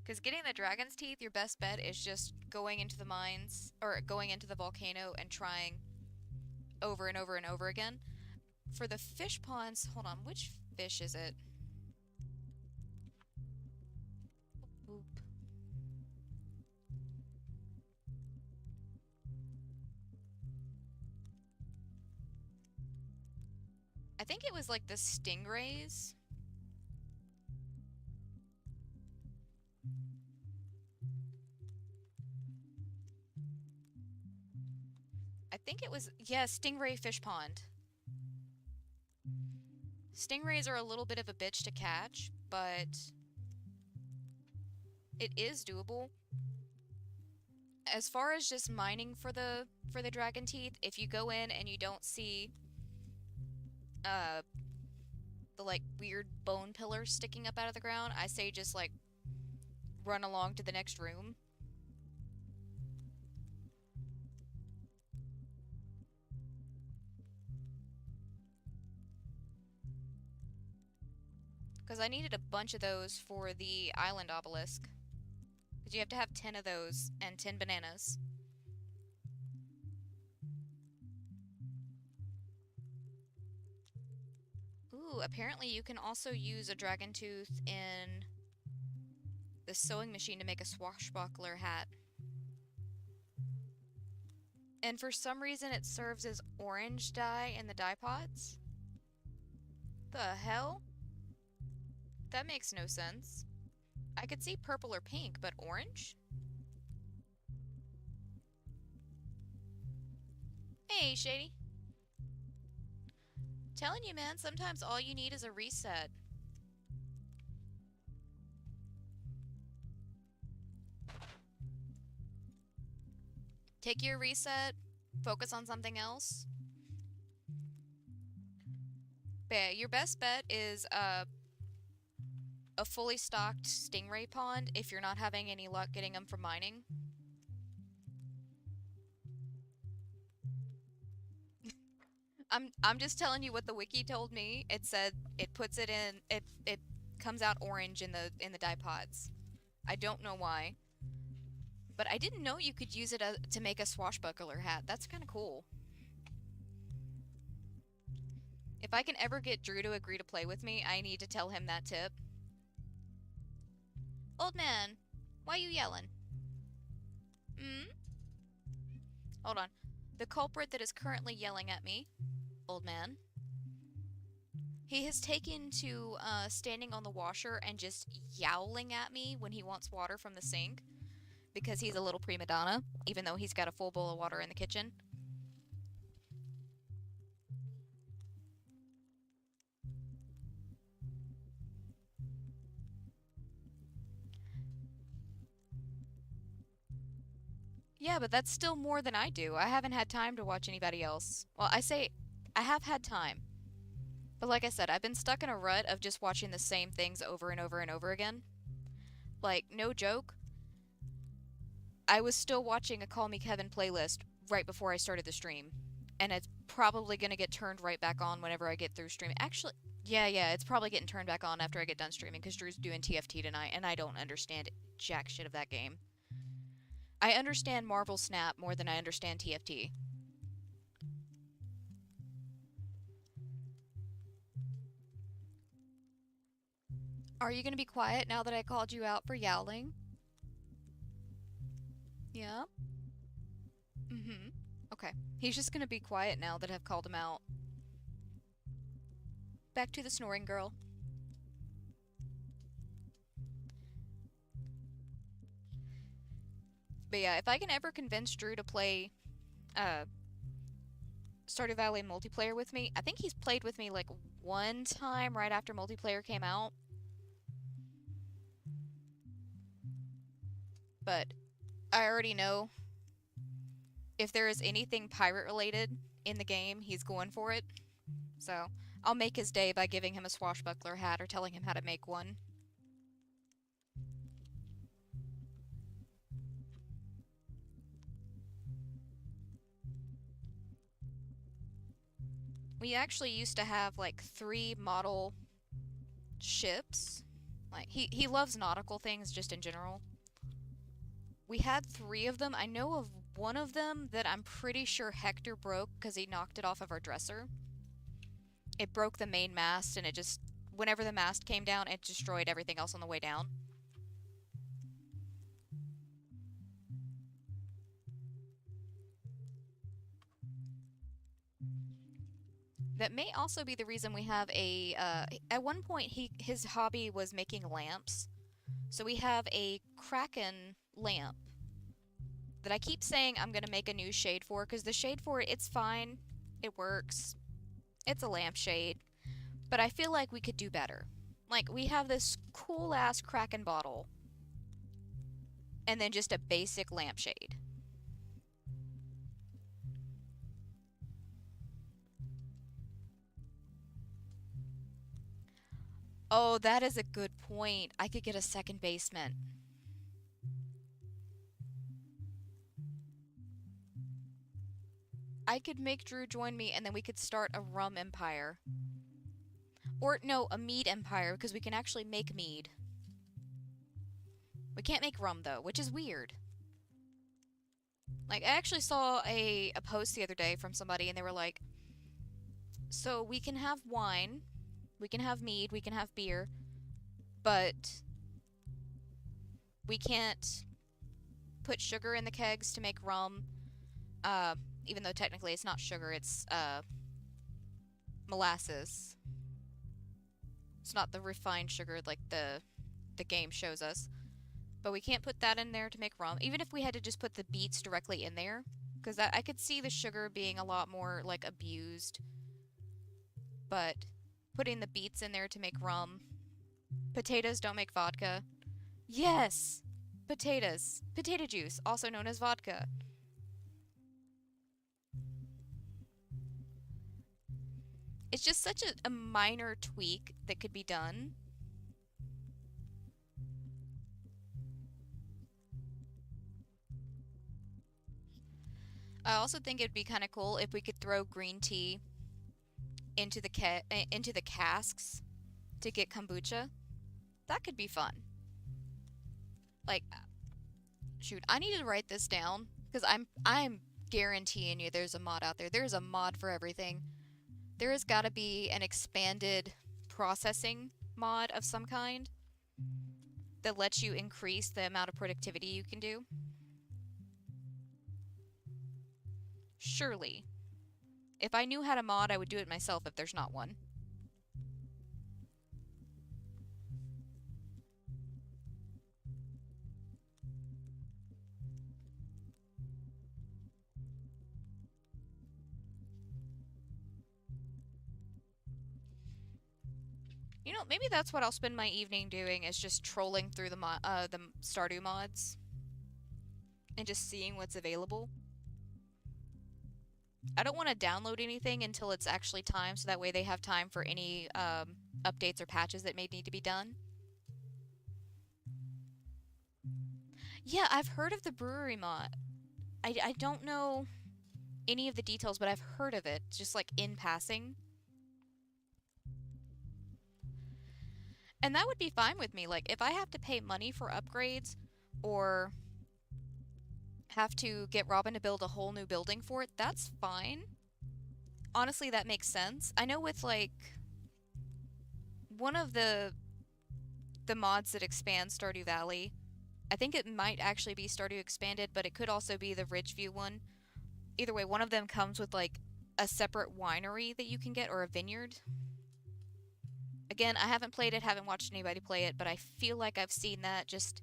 Because getting the dragon's teeth, your best bet is just going into the mines, or going into the volcano and trying over and over and over again. For the fish ponds, hold on, which fish is it? Boop. I think it was like the stingrays. I think it was, yeah, stingray fish pond. Stingrays are a little bit of a bitch to catch, but it is doable. As far as just mining for the dragon teeth, if you go in and you don't see uh the like weird bone pillars sticking up out of the ground, I say just like run along to the next room. Because I needed a bunch of those for the island obelisk. Because you have to have 10 of those and 10 bananas. Ooh, apparently you can also use a dragon tooth in the sewing machine to make a swashbuckler hat. And for some reason it serves as orange dye in the dye pots? The hell? That makes no sense. I could see purple or pink, but orange? Hey, Shady. Telling you, man, sometimes all you need is a reset. Take your reset, focus on something else. But yeah, your best bet is a fully stocked stingray pond if you're not having any luck getting them from mining. I'm just telling you what the wiki told me. It said it puts it in it comes out orange in the dye pods. I don't know why. But I didn't know you could use it to make a swashbuckler hat. That's kind of cool. If I can ever get Drew to agree to play with me, I need to tell him that tip. Old man, why you yelling? Hmm? Hold on. The culprit that is currently yelling at me, old man, He has taken to standing on the washer and just yowling at me when he wants water from the sink because he's a little prima donna, even though he's got a full bowl of water in the kitchen. Yeah, but that's still more than I do. I haven't had time to watch anybody else. Well, I say I have had time. But like I said, I've been stuck in a rut of just watching the same things over and over and over again. Like, no joke, I was still watching a Call Me Kevin playlist right before I started the stream. And it's probably going to get turned right back on whenever I get through streaming. Actually, yeah, it's probably getting turned back on after I get done streaming because Drew's doing TFT tonight and I don't understand jack shit of that game. I understand Marvel Snap more than I understand TFT. Are you going to be quiet now that I called you out for yowling? Yeah? Mm-hmm. Okay. He's just going to be quiet now that I've called him out. Back to the snoring girl. But yeah, if I can ever convince Drew to play uh, Stardew Valley multiplayer with me, I think he's played with me like one time right after multiplayer came out. But I already know if there is anything pirate related in the game, he's going for it. So I'll make his day by giving him a swashbuckler hat or telling him how to make one. We actually used to have like 3 model ships. Like he loves nautical things just in general. We had 3 of them. I know of one of them that I'm pretty sure Hector broke because he knocked it off of our dresser. It broke the main mast and it just, whenever the mast came down, it destroyed everything else on the way down. That may also be the reason we have a, at one point his hobby was making lamps. So we have a Kraken lamp that I keep saying I'm going to make a new shade for, because the shade for it, it's fine. It works. It's a lampshade. But I feel like we could do better. Like, we have this cool-ass Kraken bottle. And then just a basic lampshade. Oh, that is a good point. I could get a second basement. I could make Drew join me and then we could start a rum empire. Or, no, a mead empire, because we can actually make mead. We can't make rum, though, which is weird. Like, I actually saw a post the other day from somebody, and they were like, so we can have wine, we can have mead, we can have beer, but we can't put sugar in the kegs to make rum, even though technically it's not sugar, it's, molasses. It's not the refined sugar like the game shows us. But we can't put that in there to make rum, even if we had to just put the beets directly in there. Because I could see the sugar being a lot more, like, abused. But putting the beets in there to make rum. Potatoes don't make vodka. Yes! Potatoes. Potato juice, also known as vodka. It's just such a minor tweak that could be done. I also think it'd be kind of cool if we could throw green tea into the casks to get kombucha. That could be fun. Like, shoot, I need to write this down because I'm guaranteeing you there's a mod out there. There's a mod for everything. There has got to be an expanded processing mod of some kind that lets you increase the amount of productivity you can do. Surely. If I knew how to mod, I would do it myself if there's not one. You know, maybe that's what I'll spend my evening doing is just trolling through the Stardew mods and just seeing what's available. I don't want to download anything until it's actually time, so that way they have time for any updates or patches that may need to be done. Yeah, I've heard of the brewery mod. I don't know any of the details, but I've heard of it, just like in passing. And that would be fine with me. Like, if I have to pay money for upgrades or have to get Robin to build a whole new building for it, that's fine. Honestly, that makes sense. I know with, like, one of the mods that expand Stardew Valley, I think it might actually be Stardew Expanded, but it could also be the Ridgeview one. Either way, one of them comes with, like, a separate winery that you can get, or a vineyard. Again, I haven't played it, haven't watched anybody play it, but I feel like I've seen that just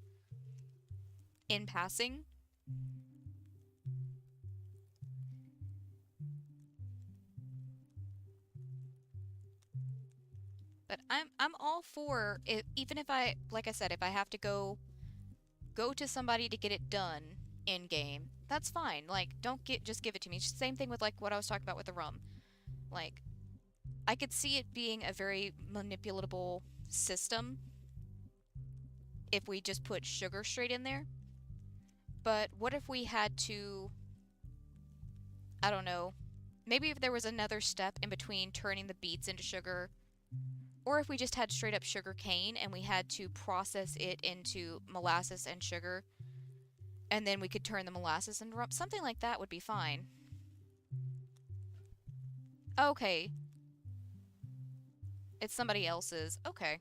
in passing. But I'm all for it, even if I, like I said, if I have to go to somebody to get it done in game, that's fine. Like, don't just give it to me. Same thing with like what I was talking about with the rum. Like, I could see it being a very manipulatable system if we just put sugar straight in there. But what if we had to, I don't know, maybe if there was another step in between turning the beets into sugar, or if we just had straight up sugar cane and we had to process it into molasses and sugar, and then we could turn the molasses into rum. Something like that would be fine. Okay. It's somebody else's. Okay.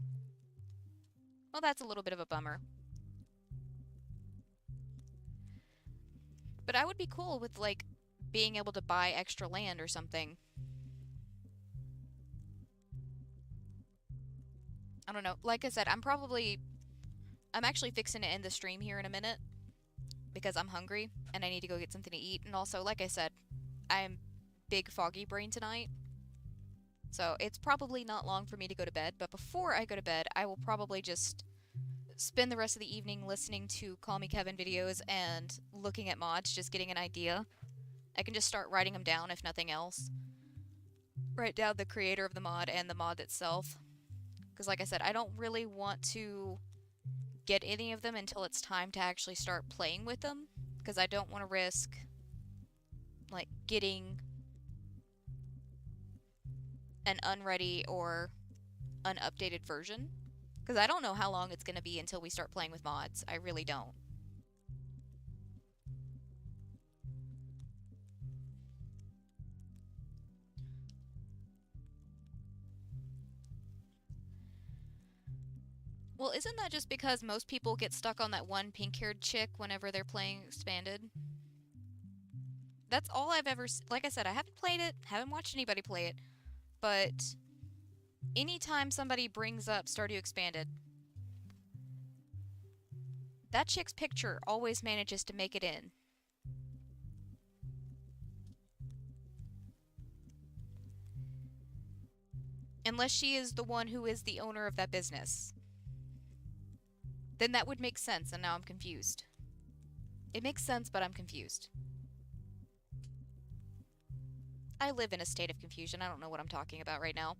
Well, that's a little bit of a bummer. But I would be cool with, like, being able to buy extra land or something. I don't know. Like I said, I'm actually fixing to end the stream here in a minute because I'm hungry and I need to go get something to eat. And also, like I said, I'm big foggy brain tonight. So it's probably not long for me to go to bed, but before I go to bed, I will probably just spend the rest of the evening listening to Call Me Kevin videos and looking at mods, just getting an idea. I can just start writing them down if nothing else. Write down the creator of the mod and the mod itself. Because like I said, I don't really want to get any of them until it's time to actually start playing with them. Because I don't want to risk, like, getting an unready or unupdated version. Because I don't know how long it's going to be until we start playing with mods. I really don't. Well, isn't that just because most people get stuck on that one pink-haired chick whenever they're playing Expanded? That's all I've ever... Like I said, I haven't played it, haven't watched anybody play it, but anytime somebody brings up Stardew Expanded, that chick's picture always manages to make it in. Unless she is the one who is the owner of that business. Then that would make sense, and now I'm confused. It makes sense, but I'm confused. I live in a state of confusion. I don't know what I'm talking about right now.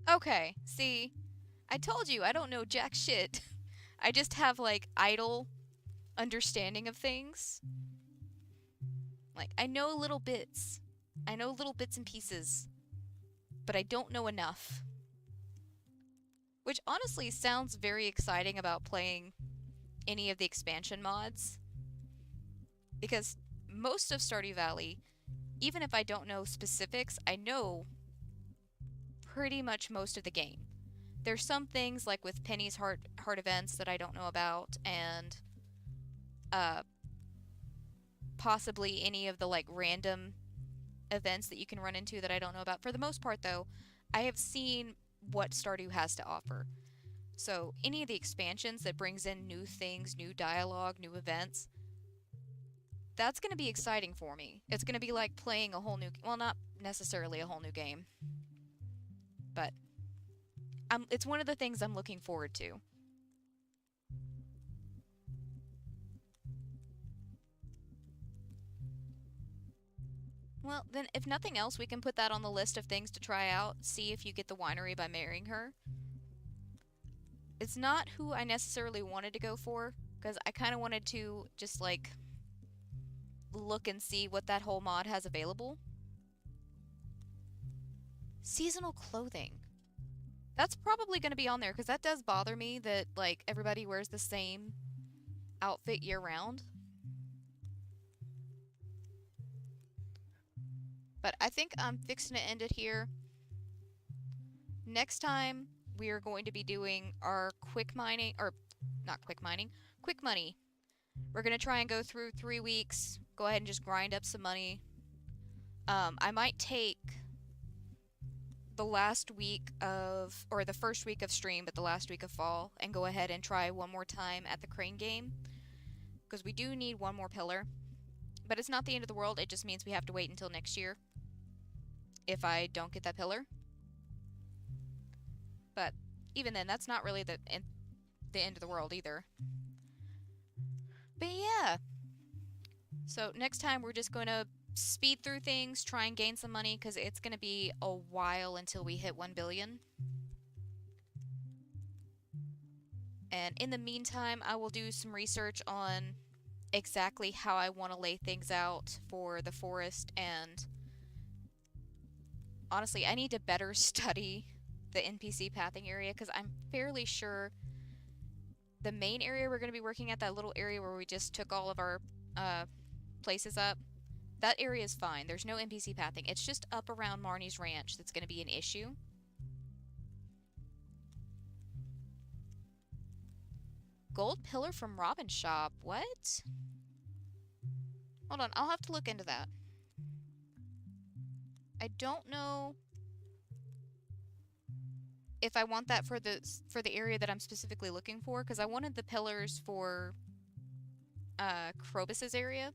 Okay, see, I told you I don't know jack shit. I just have, like, idle understanding of things. Like, I know little bits. I know little bits and pieces. But I don't know enough. Which honestly sounds very exciting about playing any of the expansion mods. Because most of Stardew Valley, even if I don't know specifics, I know pretty much most of the game. There's some things like with Penny's heart events that I don't know about, and possibly any of the like random events that you can run into that I don't know about. For the most part though, I have seen what Stardew has to offer. So any of the expansions that brings in new things, new dialogue, new events, that's going to be exciting for me. It's going to be like playing a whole new, well, not necessarily a whole new game, but it's one of the things I'm looking forward to. Well, then if nothing else, we can put that on the list of things to try out, see if you get the winery by marrying her. It's not who I necessarily wanted to go for, because I kind of wanted to just like look and see what that whole mod has available. Seasonal clothing. That's probably going to be on there, because that does bother me that like everybody wears the same outfit year round. But I think I'm fixing to end it here. Next time, we are going to be doing our quick mining, or not quick mining, quick money. We're going to try and go through 3 weeks, go ahead and just grind up some money. I might take the last week of, or the first week of stream, but the last week of fall, and go ahead and try one more time at the crane game. Because we do need one more pillar. But it's not the end of the world, it just means we have to wait until next year if I don't get that pillar. But even then, that's not really the end of the world either. But yeah. So next time we're just going to speed through things, try and gain some money, because it's going to be a while until we hit 1 billion. And in the meantime, I will do some research on exactly how I want to lay things out for the forest, and honestly, I need to better study the NPC pathing area, because I'm fairly sure the main area we're going to be working at, that little area where we just took all of our places up, that area is fine. There's no NPC pathing. It's just up around Marnie's ranch that's going to be an issue. Gold pillar from Robin's shop. What? Hold on, I'll have to look into that. I don't know if I want that for the area that I'm specifically looking for, because I wanted the pillars for Krobus's area.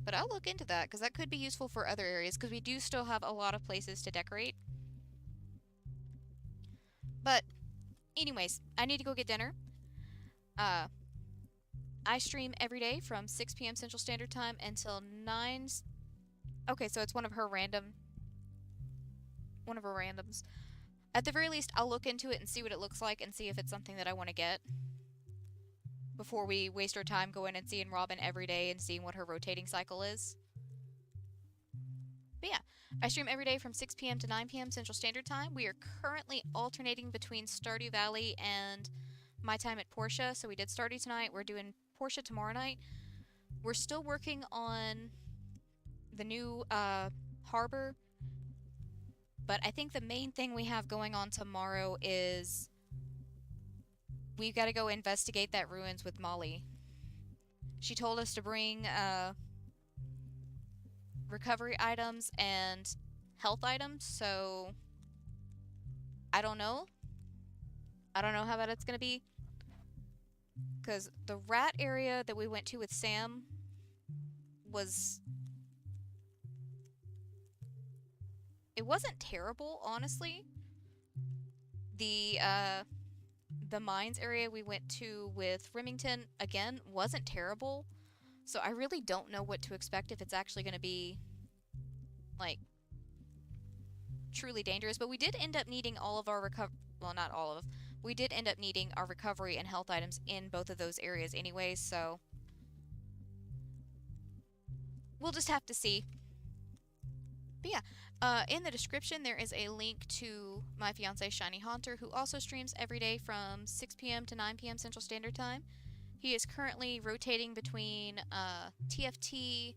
But I'll look into that, because that could be useful for other areas, because we do still have a lot of places to decorate. But anyways, I need to go get dinner. I stream every day from 6 p.m. Central Standard Time until 9. Okay, so it's one of her randoms. At the very least, I'll look into it and see what it looks like and see if it's something that I want to get before we waste our time going and seeing Robin every day and seeing what her rotating cycle is. But yeah, I stream every day from 6 p.m. to 9 p.m. Central Standard Time. We are currently alternating between Stardew Valley and my time at Portia. So we did Stardew tonight. We're doing Portia tomorrow night. We're still working on the new harbor. But I think the main thing we have going on tomorrow is we've got to go investigate that ruins with Molly. She told us to bring recovery items and health items, so I don't know. I don't know how bad it's going to be. Because the rat area that we went to with Sam was... It wasn't terrible, honestly. The mines area we went to with Remington, again, wasn't terrible. So I really don't know what to expect if it's actually going to be, like, truly dangerous. But we did end up needing all of our well, not all of. We did end up needing our recovery and health items in both of those areas anyways, so we'll just have to see. But yeah, in the description there is a link to my fiance Shiny Haunter, who also streams every day from 6 p.m. to 9 p.m. Central Standard Time. He is currently rotating between TFT,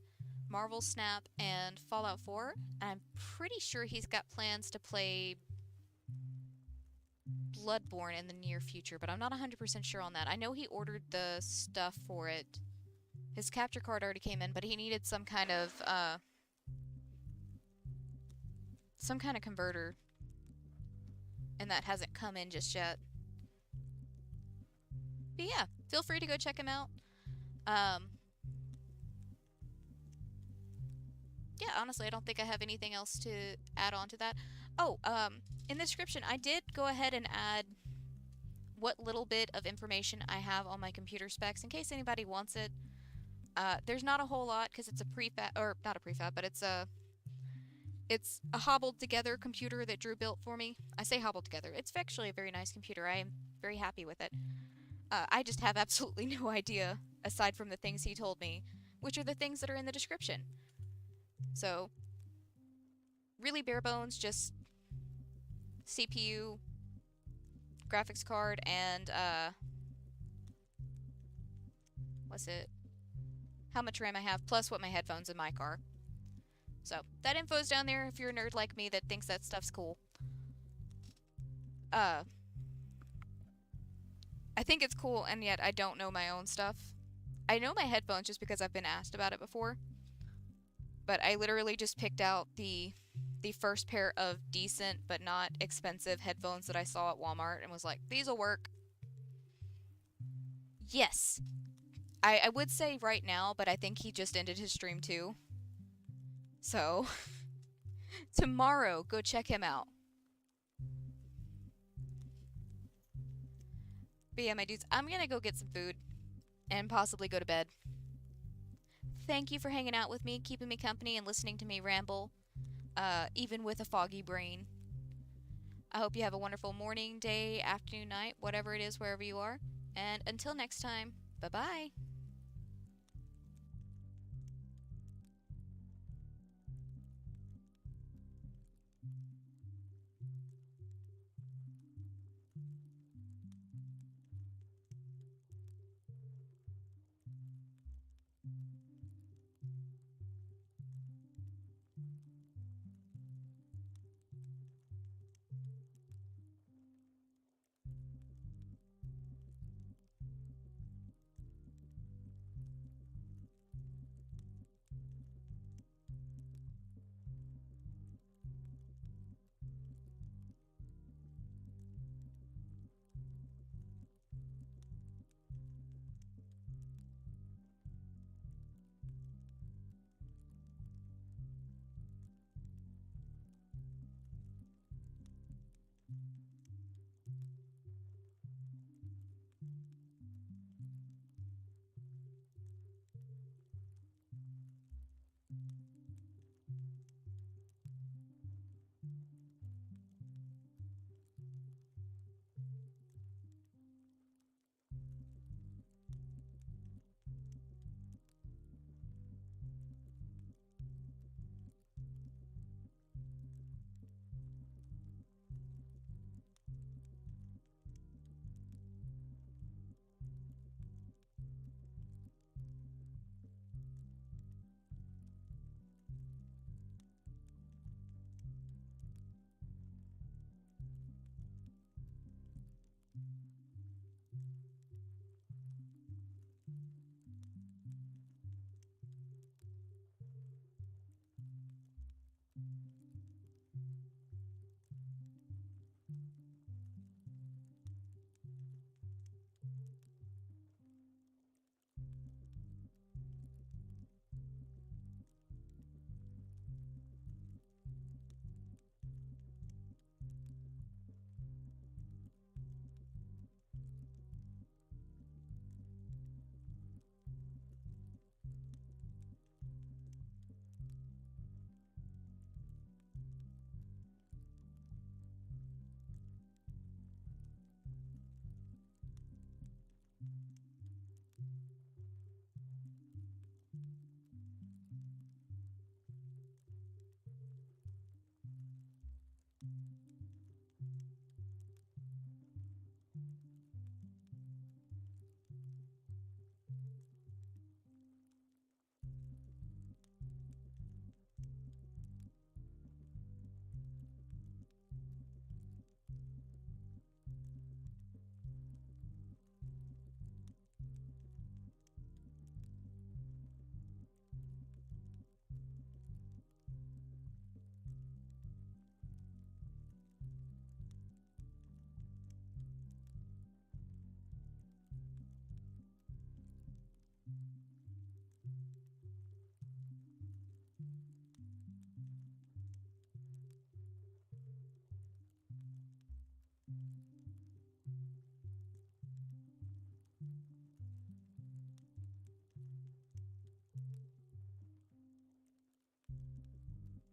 Marvel Snap, and Fallout 4. I'm pretty sure he's got plans to play Bloodborne in the near future, but I'm not 100% sure on that. I know he ordered the stuff for it. His capture card already came in, but he needed some kind of converter, and that hasn't come in just yet. But yeah, feel free to go check him out. Um, yeah, honestly, I don't think I have anything else to add on to that. Oh, in the description, I did go ahead and add what little bit of information I have on my computer specs in case anybody wants it. There's not a whole lot because it's a prefab, or not a prefab, but it's a hobbled together computer that Drew built for me. I say hobbled together. It's actually a very nice computer. I am very happy with it. I just have absolutely no idea aside from the things he told me, which are the things that are in the description. So, really bare bones, just CPU, graphics card, and what's it? How much RAM I have, plus what my headphones and my car. So, that info's down there if you're a nerd like me that thinks that stuff's cool. I think it's cool, and yet I don't know my own stuff. I know my headphones just because I've been asked about it before. But I literally just picked out the first pair of decent but not expensive headphones that I saw at Walmart and was like, these'll work. Yes. I would say right now, but I think he just ended his stream too. So, tomorrow, go check him out. But yeah, my dudes, I'm gonna go get some food and possibly go to bed. Thank you for hanging out with me, keeping me company, and listening to me ramble, even with a foggy brain. I hope you have a wonderful morning, day, afternoon, night, whatever it is, wherever you are. And until next time, bye-bye.